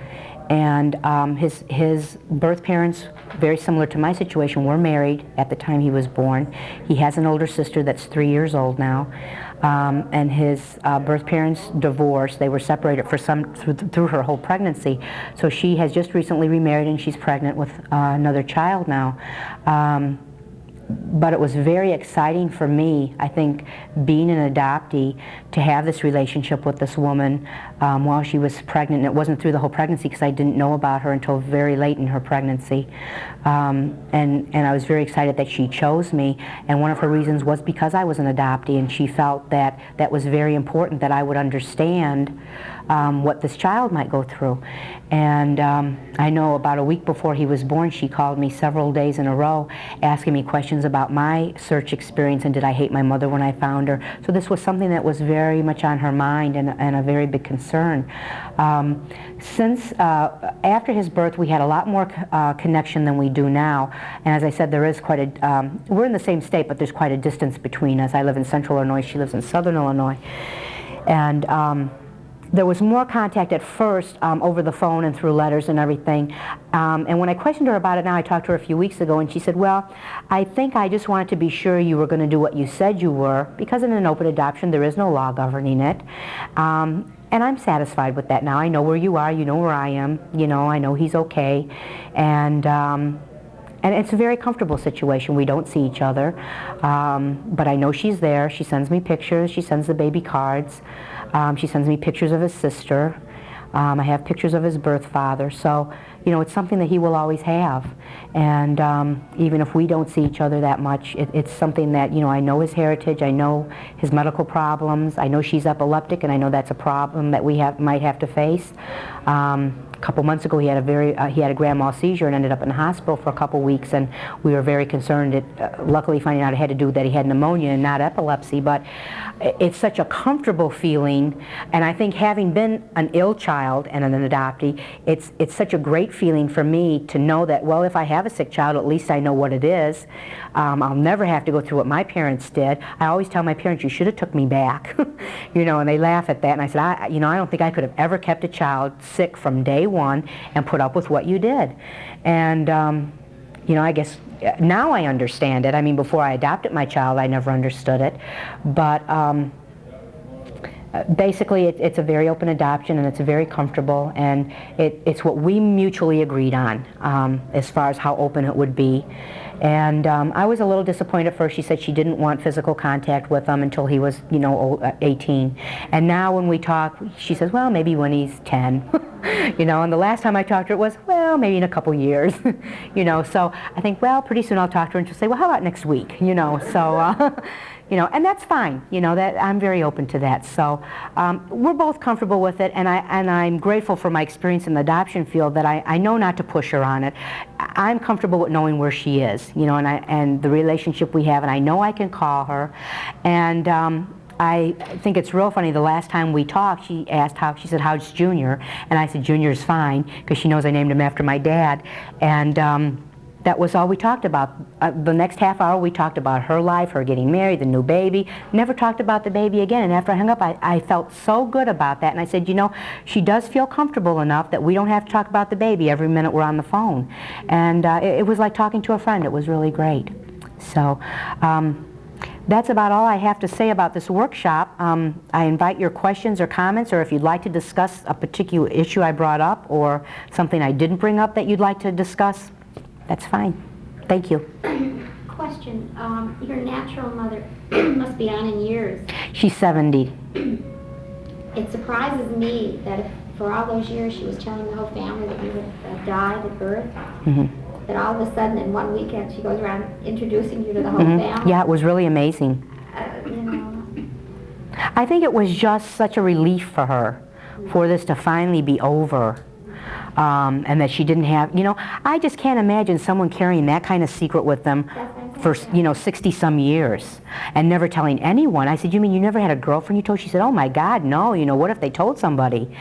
and his birth parents, very similar to my situation, were married at the time he was born. He has an older sister that's 3 years old now. And his birth parents divorced. They were separated for through her whole pregnancy. So she has just recently remarried and she's pregnant with another child now. But it was very exciting for me, I think, being an adoptee, to have this relationship with this woman while she was pregnant. And it wasn't through the whole pregnancy, because I didn't know about her until very late in her pregnancy. And I was very excited that she chose me. And one of her reasons was because I was an adoptee, and she felt that that was very important, that I would understand what this child might go through. And I know about a week before he was born, she called me several days in a row asking me questions about my search experience and did I hate my mother when I found her. So this was something that was very much on her mind and a very big concern. Since after his birth, we had a lot more connection than we do now. And as I said, there is quite a, we're in the same state, but there's quite a distance between us. I live in central Illinois, she lives in southern Illinois. And there was more contact at first over the phone and through letters and everything. And when I questioned her about it now, I talked to her a few weeks ago, and she said, well, I think I just wanted to be sure you were going to do what you said you were, because in an open adoption there is no law governing it. And I'm satisfied with that now. I know where you are, you know where I am, you know, I know he's okay. And it's a very comfortable situation. We don't see each other, but I know she's there. She sends me pictures, she sends the baby cards. She sends me pictures of his sister. I have pictures of his birth father. So, you know, it's something that he will always have. And even if we don't see each other that much, it's something that, you know, I know his heritage, I know his medical problems, I know she's epileptic, and I know that's a problem that we might have to face. A couple months ago, he had a grand mal seizure and ended up in the hospital for a couple weeks, and we were very concerned. Luckily, finding out it had to do with that he had pneumonia and not epilepsy. But it's such a comfortable feeling, and I think having been an ill child and an adoptee, it's such a great feeling for me to know that, well, if I have a sick child, at least I know what it is. I'll never have to go through what my parents did. I always tell my parents, you should have took me back, you know, and they laugh at that. And I said, I don't think I could have ever kept a child sick from day one and put up with what you did. And, you know, I guess now I understand it. I mean, before I adopted my child, I never understood it. But basically, it's a very open adoption, and it's very comfortable, and it's what we mutually agreed on as far as how open it would be. And I was a little disappointed at first. She said she didn't want physical contact with him until he was, 18. And now when we talk, she says, well, maybe when he's 10. And the last time I talked to her was, well, maybe in a couple years. So I think, well, pretty soon I'll talk to her and she'll say, well, how about next week? So, and that's fine. That I'm very open to that. So we're both comfortable with it, and I'm grateful for my experience in the adoption field that I know not to push her on it. I'm comfortable with knowing where she is, and the relationship we have, and I know I can call her. And I think it's real funny. The last time we talked, she said, how's Junior? And I said, Junior's fine, because she knows I named him after my dad. And that was all we talked about. The next half hour we talked about her life, her getting married, the new baby. Never talked about the baby again. And after I hung up, I felt so good about that. And I said, she does feel comfortable enough that we don't have to talk about the baby every minute we're on the phone. And it was like talking to a friend. It was really great. So that's about all I have to say about this workshop. I invite your questions or comments, or if you'd like to discuss a particular issue I brought up or something I didn't bring up that you'd like to discuss, that's fine. Thank you. Question, your natural mother must be on in years. She's 70. It surprises me that if for all those years she was telling the whole family that you had died at birth, that all of a sudden in one weekend she goes around introducing you to the whole family. Yeah, it was really amazing. I think it was just such a relief for her for this to finally be over. And that she didn't have, I just can't imagine someone carrying that kind of secret with them for, 60-some years and never telling anyone. I said, you mean you never had a girlfriend you told? She said, oh my God, no, what if they told somebody?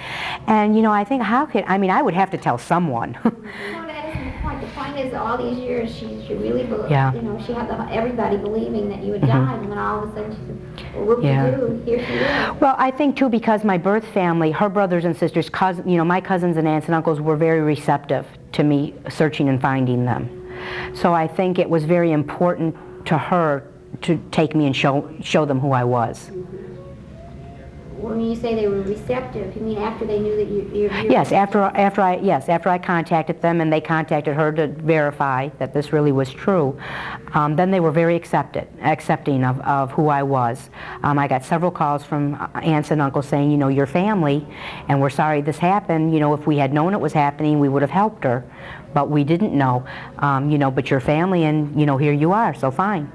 And, I think I would have to tell someone. No, that isn't the point. The point is all these years she really believed, Yeah. She had everybody believing that you had died, and then all of a sudden she said, well, whoop-de-doo, here she is. Well, I think too, because my birth family, her brothers and sisters, my cousins and aunts and uncles were very receptive to me searching and finding them. So I think it was very important to her to take me and show them who I was. When you say they were receptive, you mean after they knew that you Yes, after I contacted them and they contacted her to verify that this really was true, then they were very accepting of who I was. I got several calls from aunts and uncles saying, your family, and we're sorry this happened. If we had known it was happening, we would have helped her, but we didn't know. But your family, and here you are, so fine.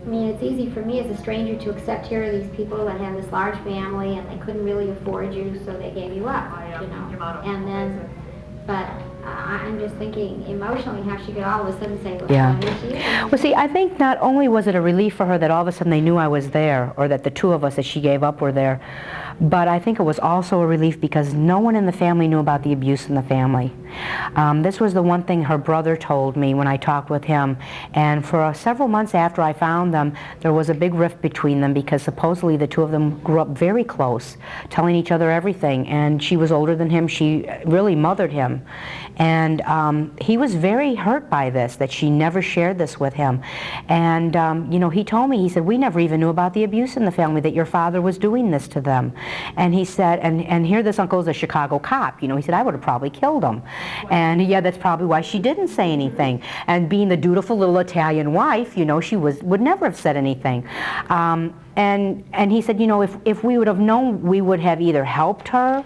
I mean, it's easy for me as a stranger to accept here are these people that have this large family and they couldn't really afford you, so they gave you up, And then, but I'm just thinking emotionally how she could all of a sudden say, well, Yeah. here she is. Well, see, I think not only was it a relief for her that all of a sudden they knew I was there, or that the two of us that she gave up were there, but I think it was also a relief because no one in the family knew about the abuse in the family. This was the one thing her brother told me when I talked with him, and for several months after I found them, there was a big rift between them because supposedly the two of them grew up very close, telling each other everything, and she was older than him. She really mothered him, and he was very hurt by this, that she never shared this with him. And he told me, he said, we never even knew about the abuse in the family, that your father was doing this to them. And he said, and here this uncle is a Chicago cop, he said, I would have probably killed him. And yeah, that's probably why she didn't say anything. And being the dutiful little Italian wife, she would never have said anything. And he said, if we would have known, we would have either helped her,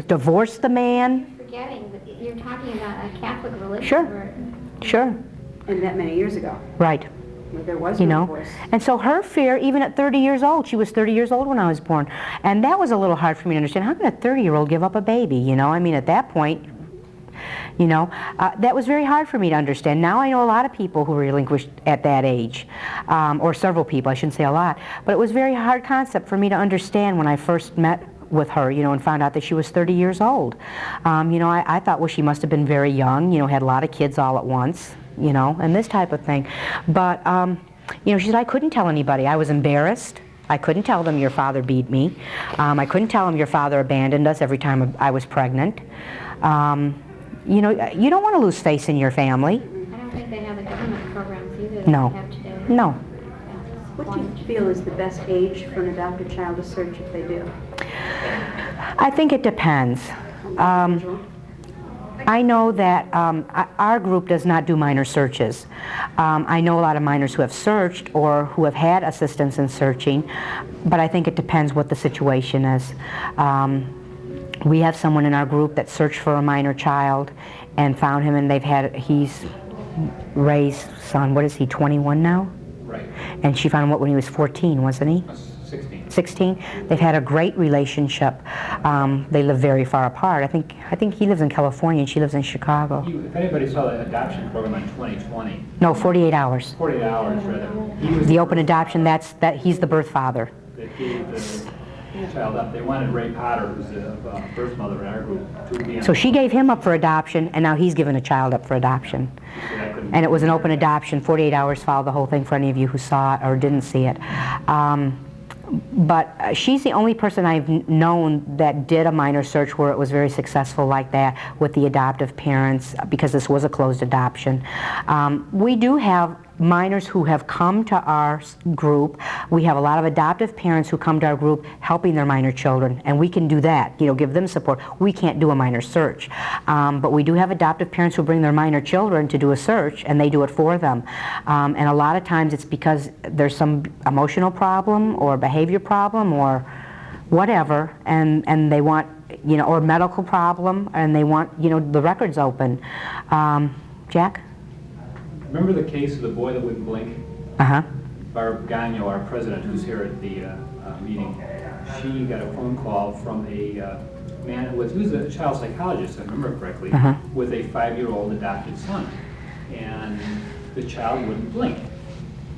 divorced the man. Forgetting that you're talking about a Catholic religion. Sure. And that many years ago, Right. where there was no divorce. And so her fear, even at 30 years old, she was 30 years old when I was born, and that was a little hard for me to understand. How can a 30-year-old give up a baby, at that point, that was very hard for me to understand. Now I know a lot of people who relinquished at that age, or several people, I shouldn't say a lot, but it was a very hard concept for me to understand when I first met with her, and found out that she was 30 years old. I thought, well, she must have been very young, had a lot of kids all at once, and this type of thing. But, she said, I couldn't tell anybody. I was embarrassed. I couldn't tell them your father beat me. I couldn't tell them your father abandoned us every time I was pregnant. You don't want to lose face in your family. I don't think they have the government programs either that No. they have today. No. What do you feel is the best age for an adopted child to search if they do? I think it depends. I know that our group does not do minor searches. I know a lot of minors who have searched or who have had assistance in searching, but I think it depends what the situation is. We have someone in our group that searched for a minor child and found him, and he's Ray's son. What is he, 21 now? Right. And she found him when he was 14, wasn't he? 16. 16. They've had a great relationship. They live very far apart. I think he lives in California and she lives in Chicago. If anybody saw the adoption program on 2020, No, 48 hours. 48 hours rather, he was The open adoption, he's the birth father. that gave the child up. They wanted Ray Potter, who's the birth mother in our group, to be on. So she gave him up for adoption, and now he's given a child up for adoption. So that couldn't And it was an open adoption. 48 hours followed the whole thing for any of you who saw it or didn't see it. But she's the only person I've known that did a minor search where it was very successful like that with the adoptive parents, because this was a closed adoption. We do have minors who have come to our group. We have a lot of adoptive parents who come to our group helping their minor children, and we can do that, give them support. We can't do a minor search. But we do have adoptive parents who bring their minor children to do a search, and they do it for them. And a lot of times it's because there's some emotional problem or behavior problem or whatever, and they want, or medical problem, and they want, the records open. Jack? Remember the case of the boy that wouldn't blink? Uh-huh. Barb Gagno, our president, who's here at the meeting, she got a phone call from a man who was a child psychologist, if I remember correctly, with a 5-year-old adopted son. And the child wouldn't blink.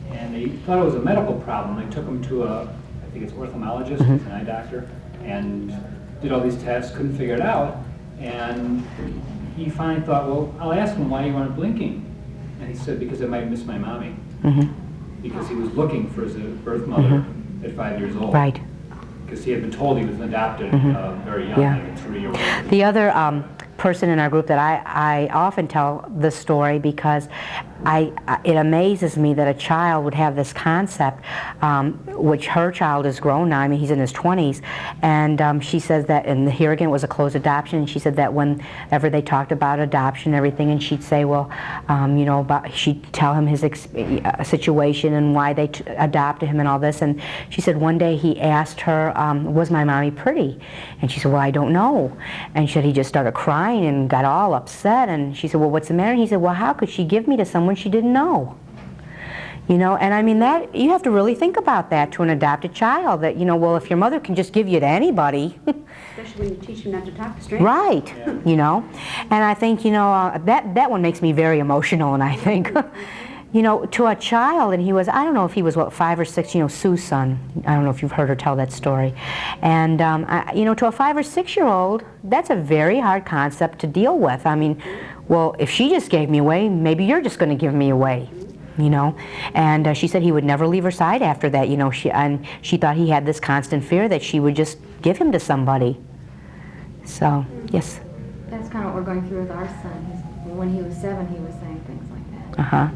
And they thought it was a medical problem. They took him to I think it's orthophthalmologist, an eye doctor, and did all these tests, couldn't figure it out. And he finally thought, well, I'll ask him why you aren't blinking. And he said, because I might miss my mommy. Because he was looking for his birth mother at 5 years old. Right. Because he had been told he was adopted very young, Yeah. like a 3-year-old. The other person in our group that I often tell this story because it amazes me that a child would have this concept, which her child is grown now. I mean, he's in his 20s, and she says that, and here again it was a closed adoption, and she said that whenever they talked about adoption and everything, and she'd say, well, she'd tell him his situation and why they adopted him and all this, and she said one day he asked her, was my mommy pretty? And she said, well, I don't know. And she said he just started crying and got all upset, and she said, well, what's the matter? And he said, well, how could she give me to someone she didn't know? And I mean, that you have to really think about that to an adopted child, that, well, if your mother can just give you to anybody. Especially when you teach them not to talk to strangers. Right, Yeah. And I think, that one makes me very emotional, and I think, to a child, and he was, I don't know if he was, 5 or 6, Sue's son. I don't know if you've heard her tell that story. And, to a 5 or 6-year-old, that's a very hard concept to deal with. I mean, well, if she just gave me away, maybe you're just going to give me away. And she said he would never leave her side after that, she thought he had this constant fear that she would just give him to somebody. So, yes. That's kind of what we're going through with our son. When he was 7, he was saying things like that. Uh-huh.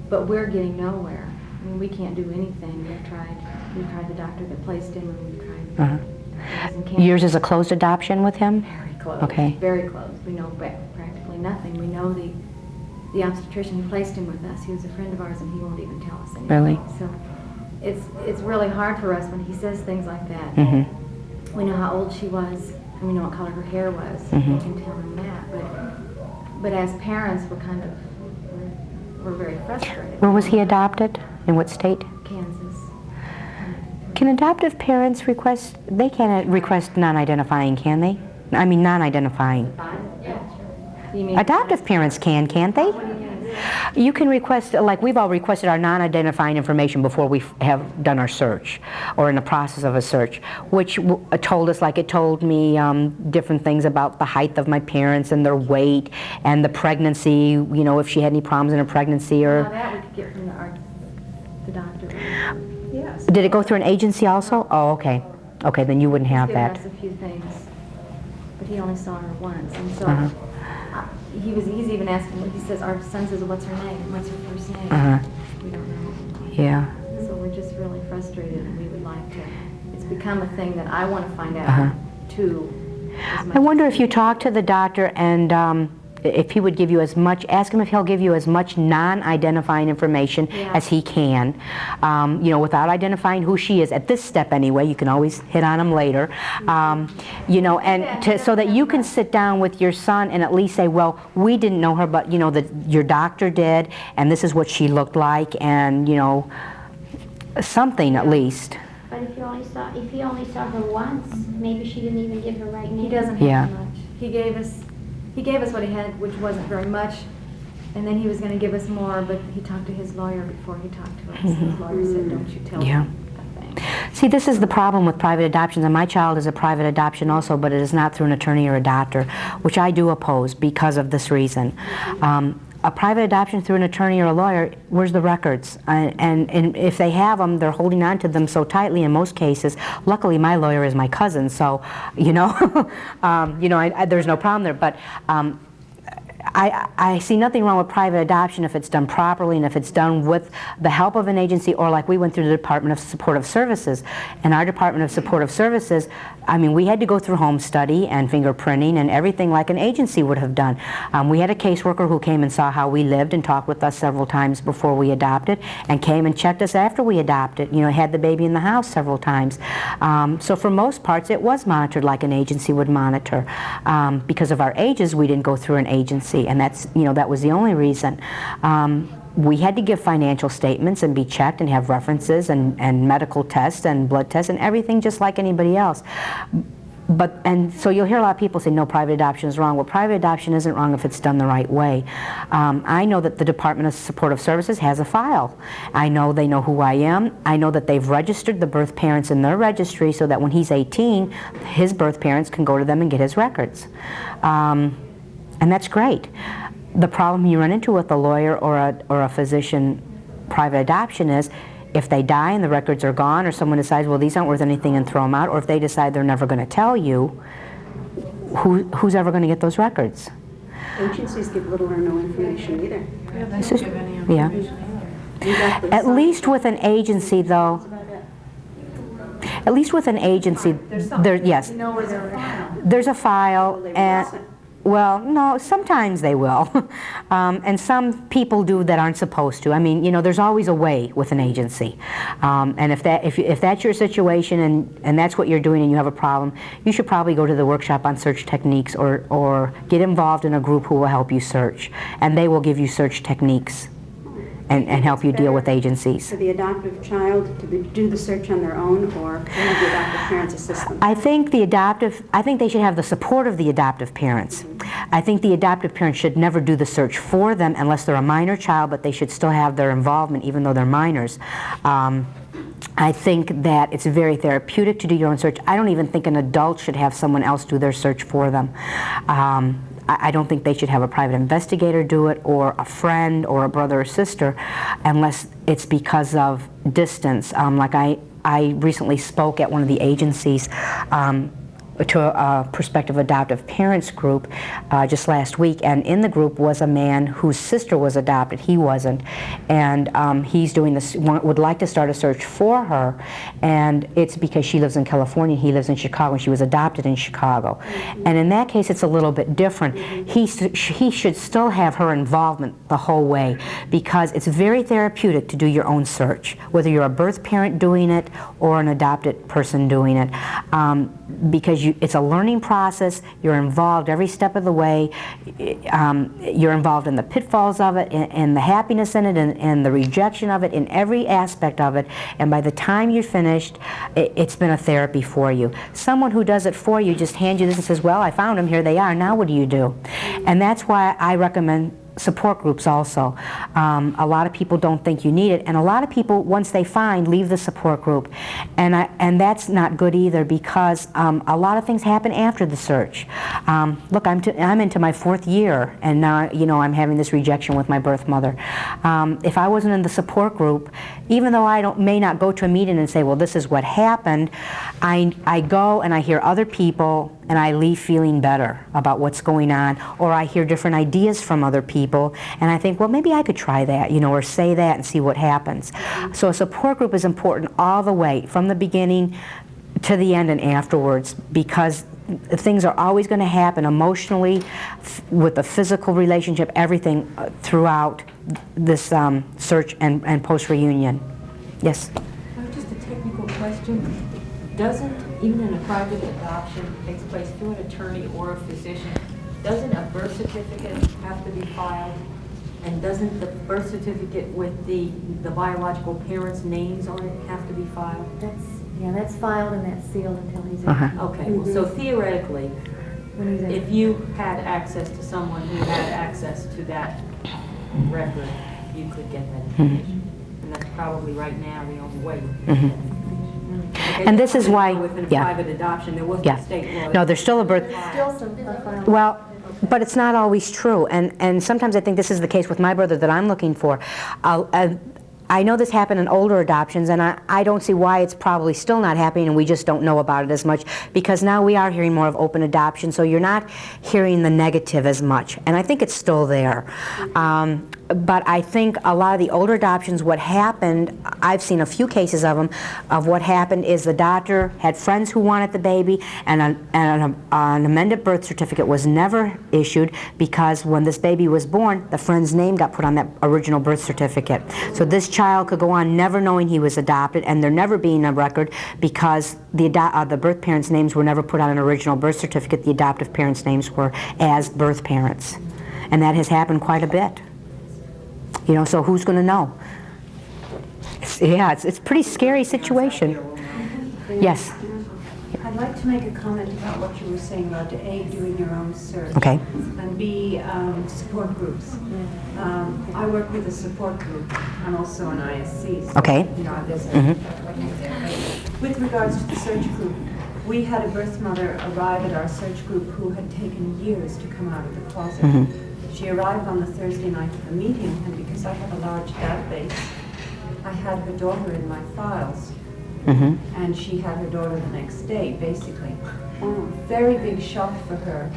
But we're getting nowhere. I mean, we can't do anything. We've tried the doctor that placed him, and we've tried. Uh-huh. Yours is a closed adoption with him? Very close. Okay. Very close. We know practically nothing. We know the obstetrician who placed him with us. He was a friend of ours, and he won't even tell us anything. Really? So it's really hard for us when he says things like that. We know how old she was, and we know what color her hair was. We can tell him that. But as parents, we're very frustrated. Where was he adopted? In what state? Kansas. Can adoptive parents request, they can't request non-identifying, can they? I mean, non-identifying. You mean Adoptive parents can't they? You can request, like we've all requested our non-identifying information before we have done our search, or in the process of a search, which told us, like it told me different things about the height of my parents and their weight and the pregnancy, if she had any problems in her pregnancy or... Now that we could get from the doctor. Yes. Did it go through an agency also? Oh, okay. Okay, then you wouldn't have He's given that. us a few things, but he only saw her once, and so he's even asking. He says, our son says, "What's her name? What's her first name?" We don't know. Yeah. So we're just really frustrated, and we would like to. It's become a thing that I want to find out too. I wonder if you talk to the doctor and if he would give you as much, ask him if he'll give you as much non-identifying information Yeah. as he can, you know, without identifying who she is, at this step anyway. You can always hit on him later, you know, and so that you can sit down with your son and at least say, well, we didn't know her, but, you know, your doctor did, and this is what she looked like, and, you know, something at least. But if he only saw her once, maybe she didn't even give her right name. He doesn't Yeah. have much. He gave us what he had, which wasn't very much, and then he was going to give us more, but he talked to his lawyer before he talked to us. His lawyer said, don't you tell Yeah. him a thing. See, this is the problem with private adoptions, and my child is a private adoption also, but it is not through an attorney or a doctor, which I do oppose because of this reason. A private adoption through an attorney or a lawyer, where's the records? And if they have them, they're holding on to them so tightly in most cases. Luckily, my lawyer is my cousin, so, you know, you know, there's no problem there. But I see nothing wrong with private adoption if it's done properly and if it's done with the help of an agency, or like we went through the Department of Supportive Services. And our Department of Supportive Services, I mean, we had to go through home study and fingerprinting and everything like an agency would have done. We had a caseworker who came and saw how we lived and talked with us several times before we adopted, and came and checked us after we adopted, you know, had the baby in the house several times. So for most parts, it was monitored like an agency would monitor. Because of our ages, we didn't go through an agency, and that's, you know, that was the only reason. We had to give financial statements and be checked and have references and medical tests and blood tests and everything just like anybody else. And so you'll hear a lot of people say, no, private adoption is wrong. Well, private adoption isn't wrong if it's done the right way. I know that the Department of Supportive Services has a file. I know they know who I am. I know that they've registered the birth parents in their registry so that when he's 18, his birth parents can go to them and get his records. And that's great. The problem you run into with a lawyer or a physician private adoption is if they die and the records are gone, or someone decides, well, these aren't worth anything and throw them out, or if they decide they're never going to tell you, who's ever going to get those records? Agencies give little or no information either. This is- yeah. At least with an agency, though, at least with an agency, yes, there's a file, and well, no, sometimes they will, and some people do that aren't supposed to. I mean, you know, there's always a way with an agency, and if that's your situation and that's what you're doing and you have a problem, you should probably go to the workshop on search techniques or get involved in a group who will help you search, and they will give you search techniques and help you deal with agencies. For the adoptive child to do the search on their own, or have the adoptive parents assist them? I think they should have the support of the adoptive parents. I think the adoptive parents should never do the search for them unless they're a minor child, but they should still have their involvement even though they're minors. I think that it's very therapeutic to do your own search. I don't even think an adult should have someone else do their search for them. I don't think they should have a private investigator do it, or a friend or a brother or sister, unless it's because of distance. Like I recently spoke at one of the agencies to a prospective adoptive parents group just last week, and in the group was a man whose sister was adopted. He wasn't, and he's doing this, would like to start a search for her, and it's because she lives in California, he lives in Chicago, and she was adopted in Chicago. And in that case, it's a little bit different. He should still have her involvement the whole way, because it's very therapeutic to do your own search, whether you're a birth parent doing it or an adopted person doing it, because it's a learning process. You're involved every step of the way. You're involved in the pitfalls of it, and the happiness in it, and the rejection of it, in every aspect of it. And by the time you're finished, it's been a therapy for you. Someone who does it for you just hands you this and says, well, I found them, here they are, now what do you do? And that's why I recommend support groups also. A lot of people don't think you need it, and a lot of people, once they find, leave the support group, and that's not good either, because a lot of things happen after the search. Look, I'm into my 4th year, and now, you know, I'm having this rejection with my birth mother. If I wasn't in the support group, even though I may not go to a meeting and say, well, this is what happened, I go and I hear other people, and I leave feeling better about what's going on, or I hear different ideas from other people, and I think, well, maybe I could try that, you know, or say that and see what happens. So a support group is important all the way, from the beginning to the end and afterwards, because things are always going to happen emotionally, with the physical relationship, everything throughout this search and post-reunion. Yes? Just a technical question. Doesn't, even in a private adoption takes place through an attorney or a physician, doesn't a birth certificate have to be filed? And doesn't the birth certificate with the biological parents' names on it have to be filed? That's filed and that's sealed until he's Okay, well, so theoretically, when he's in. if you had access to someone who had access to that record, you could get that information. And that's probably right now the only way you can get that information. And this is why, Within a yeah. private adoption, there wasn't Yeah. a state law. No, there's still a birth. Still some filed. Well, but it's not always true, and sometimes I think this is the case with my brother that I'm looking for. I know this happened in older adoptions, and I don't see why it's probably still not happening, and we just don't know about it as much, because now we are hearing more of open adoption, so you're not hearing the negative as much, and I think it's still there. But I think a lot of the older adoptions, what happened, I've seen a few cases of them, of what happened is the doctor had friends who wanted the baby, and an amended birth certificate was never issued, because when this baby was born, the friend's name got put on that original birth certificate. So this child could go on never knowing he was adopted, and there never being a record, because the birth parents' names were never put on an original birth certificate. The adoptive parents' names were as birth parents. And that has happened quite a bit. You know, so who's going to know? It's a pretty scary situation. Yes. I'd like to make a comment about what you were saying about A, doing your own search. Okay. And B, support groups. I work with a support group. I'm also an ISC. So, Okay. You know, with regards to the search group, we had a birth mother arrive at our search group who had taken years to come out of the closet. She arrived on the Thursday night of the meeting, and because I have a large database, I had her daughter in my files. And she had her daughter the next day, basically. Very big shock for her,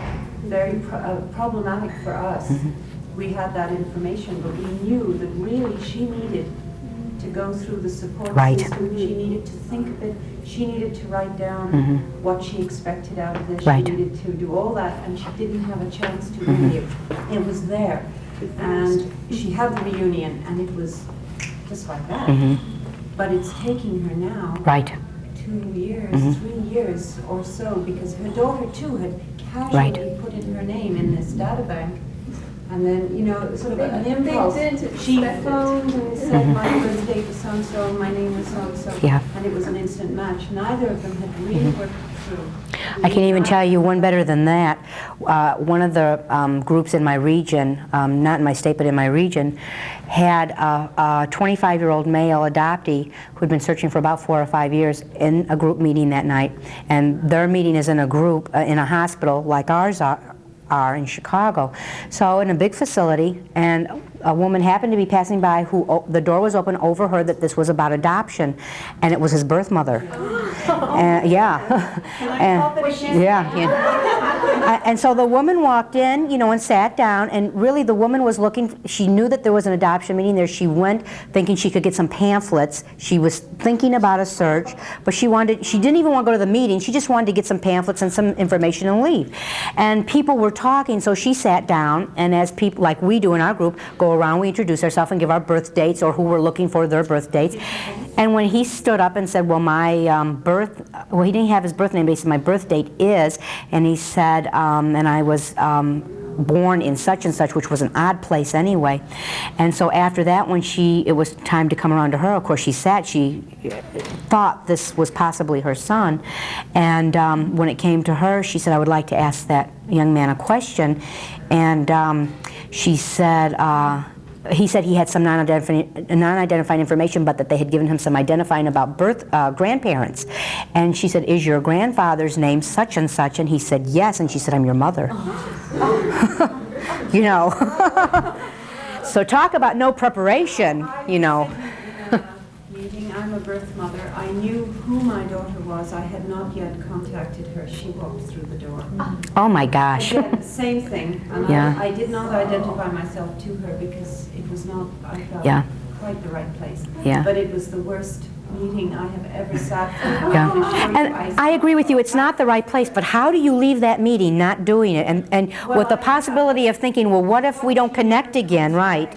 very problematic for us. We had that information, but we knew that really she needed to go through the support system. She needed to think of it. She needed to write down what she expected out of this. Right. She needed to do all that, and she didn't have a chance to really. It was there. And she had the reunion, and it was just like that. But it's taking her now Right. 2 years, 3 years or so, because her daughter too had casually put in her name in this data bank. And then, you know, sort of an impulse. She phoned and said, my birth date was so-and-so, my name was so-and-so. Yeah. And it was an instant match. Neither of them had really worked through. I can even tell you one better than that. One of the groups in my region, not in my state but in my region, had a 25-year-old male adoptee who had been searching for about 4 or 5 years in a group meeting that night. And their meeting is in a group, in a hospital like ours are in Chicago. So in a big facility, and a woman happened to be passing by who the door was open, overheard that this was about adoption, and it was his birth mother. And so the woman walked in, you know, and sat down, and really the woman was looking, she knew that there was an adoption meeting there. She went thinking she could get some pamphlets. She was thinking about a search, but she didn't even want to go to the meeting. She just wanted to get some pamphlets and some information and leave. And people were talking, so she sat down, and as people, like we do in our group, go around, we introduce ourselves and give our birth dates or who we're looking for their birth dates. And when he stood up and said, well, my he didn't have his birth name, but he said, my birth date is, and he said, and I was born in such and such, which was an odd place anyway. And so after that, when it was time to come around to her, of course she thought this was possibly her son. And when it came to her, she said, I would like to ask that young man a question. And she said, he said he had some non-identifying information, but that they had given him some identifying about grandparents. And she said, is your grandfather's name such and such? And he said, yes. And she said, I'm your mother. You know. So talk about no preparation, you know. Meeting, I'm a birth mother. I knew who my daughter was. I had not yet contacted her. She walked through the door. Oh my gosh. Again, same thing. And Yeah. I did not identify myself to her because it was not, I felt, Yeah. quite the right place. Yeah. But it was the worst meeting I have ever sat through. Yeah. I can assure you, And I agree with you, it's not the right place, but how do you leave that meeting not doing it? And with the possibility of thinking, well, what if we don't connect again, right?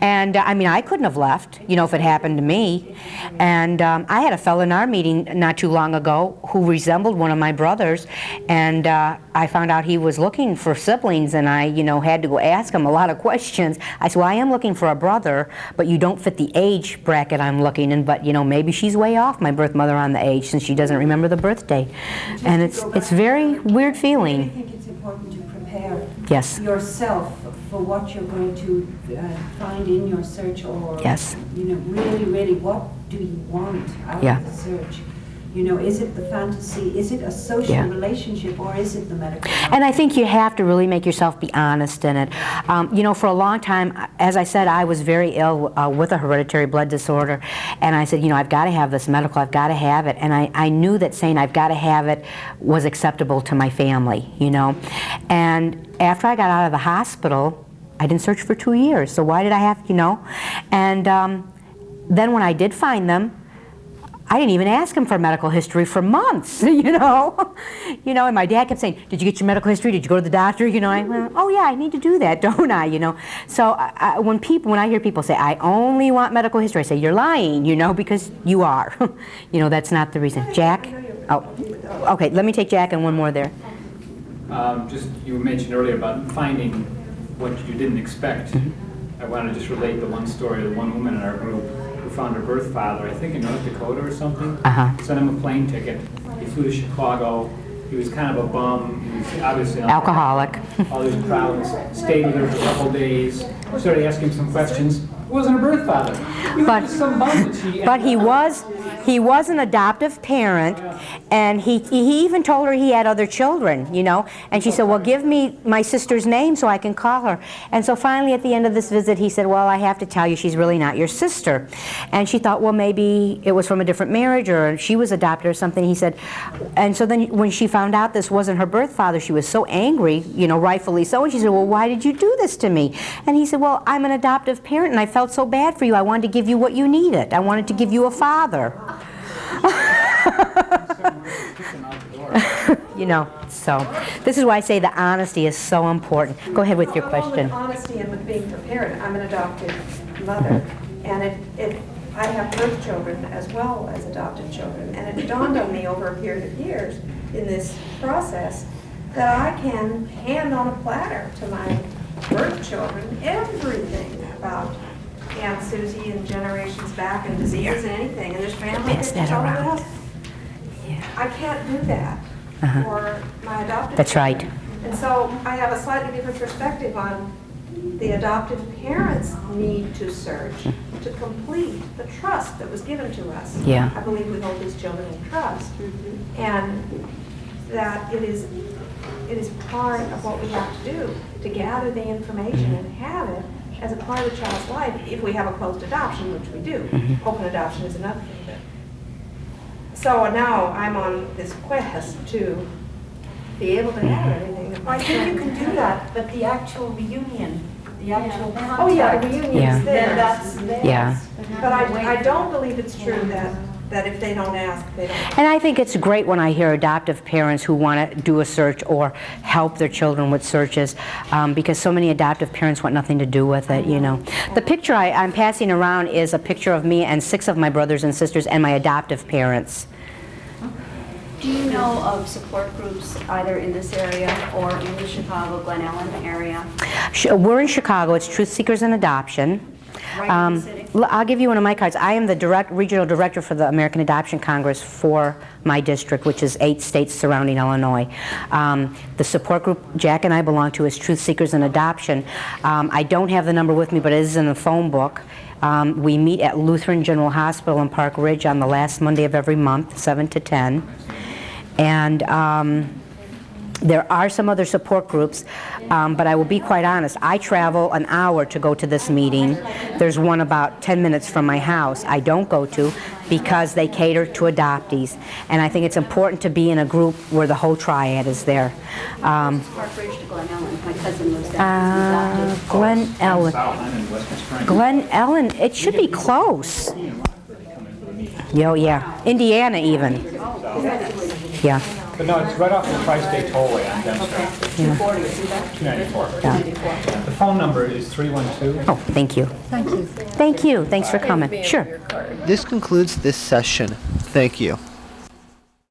And, I mean, I couldn't have left, you know, if it happened to me. And I had a fellow in our meeting not too long ago who resembled one of my brothers, and I found out he was looking for siblings, and I, you know, had to go ask him a lot of questions. I said, well, I am looking for a brother, but you don't fit the age bracket I'm looking in, but, you know, maybe she's way off, my birth mother, on the age, since she doesn't remember the birthday. And it's very weird I feeling. think it's important to prepare Yes. yourself for what you're going to find in your search, or Yes. you know, really, what do you want out Yeah. of the search? You know, is it the fantasy? Is it a social Yeah. relationship, or is it the medical? And I think you have to really make yourself be honest in it. You know, for a long time, as I said, I was very ill with a hereditary blood disorder, and I said, you know, I've got to have this medical, I've got to have it, and I knew that saying I've got to have it was acceptable to my family, you know. And after I got out of the hospital, I didn't search for 2 years, so why did I have, you know? And then when I did find them, I didn't even ask him for medical history for months, you know. You know, and my dad kept saying, did you get your medical history? Did you go to the doctor? You know, I went, oh yeah, I need to do that, don't I? You know. So when I hear people say, I only want medical history, I say, you're lying, you know, because you are. You know, that's not the reason. Jack? Oh, okay, let me take Jack and one more there. Just, you mentioned earlier about finding what you didn't expect. I want to just relate the one story of the one woman in our group who found her birth father, I think in North Dakota or something. Sent him a plane ticket. He flew to Chicago. He was kind of a bum. He was obviously Alcoholic. all these problems. Stayed with her for a couple days. Started asking him some questions. It wasn't her birth father. He was just some bum that she. But he was an adoptive parent, and he even told her he had other children, you know. And she said, well, give me my sister's name so I can call her. And so finally at the end of this visit he said, well, I have to tell you, she's really not your sister. And she thought, well, maybe it was from a different marriage, or she was adopted or something. He said, and so then when she found out this wasn't her birth father, she was so angry, you know, rightfully so, and she said, well, why did you do this to me? And he said, well, I'm an adoptive parent, and I felt so bad for you. I wanted to give you what you needed. I wanted to give you a father. You know, so this is why I say the honesty is so important. Go ahead with your question. With honesty and with being prepared, I'm an adopted mother, and I have birth children as well as adopted children, and it dawned on me over a period of years in this process that I can hand on a platter to my birth children everything about Aunt Susie and generations back and diseases and anything, and there's family Pass that pictures, all of around. that. I can't do that for my adopted That's right. children. And so I have a slightly different perspective on the adoptive parents' need to search to complete the trust that was given to us. Yeah. I believe we hold these children in trust. And that it is part of what we have to do, to gather the information and have it as a part of the child's life, if we have a closed adoption, which we do. Open adoption is another thing. So now I'm on this quest to be able to have everything. I think you can do that, but the actual reunion, the actual contact. Oh, yeah, the reunion Yeah. is there. Then that's there. Yeah. But I don't believe it's true that if they don't ask, they don't. And I think it's great when I hear adoptive parents who want to do a search or help their children with searches, because so many adoptive parents want nothing to do with it, you know. The picture I'm passing around is a picture of me and 6 of my brothers and sisters and my adoptive parents. Do you know of support groups either in this area or in the Chicago, Glen Ellen area? We're in Chicago. It's Truth Seekers in Adoption. Right in the city? I'll give you one of my cards. I am the regional director for the American Adoption Congress for my district, which is 8 states surrounding Illinois. The support group Jack and I belong to is Truth Seekers in Adoption. I don't have the number with me, but it is in the phone book. We meet at Lutheran General Hospital in Park Ridge on the last Monday of every month, 7 to 10. And there are some other support groups, but I will be quite honest. I travel an hour to go to this meeting. There's one about 10 minutes from my house I don't go to because they cater to adoptees. And I think it's important to be in a group where the whole triad is there. Park Ridge to Glen Ellen. My cousin lives there. He's adopted. Glen Ellen. South, I'm in Western Springs. Glen Ellen, it should be close. Yeah. Indiana even. Yeah. But no, it's right off the Tri-State Tollway on Dempster. 240, is that? 294. Yeah. 294. The phone number is 312. Oh, thank you. Thank you. Thank you. Thanks for coming. Sure. This concludes this session. Thank you.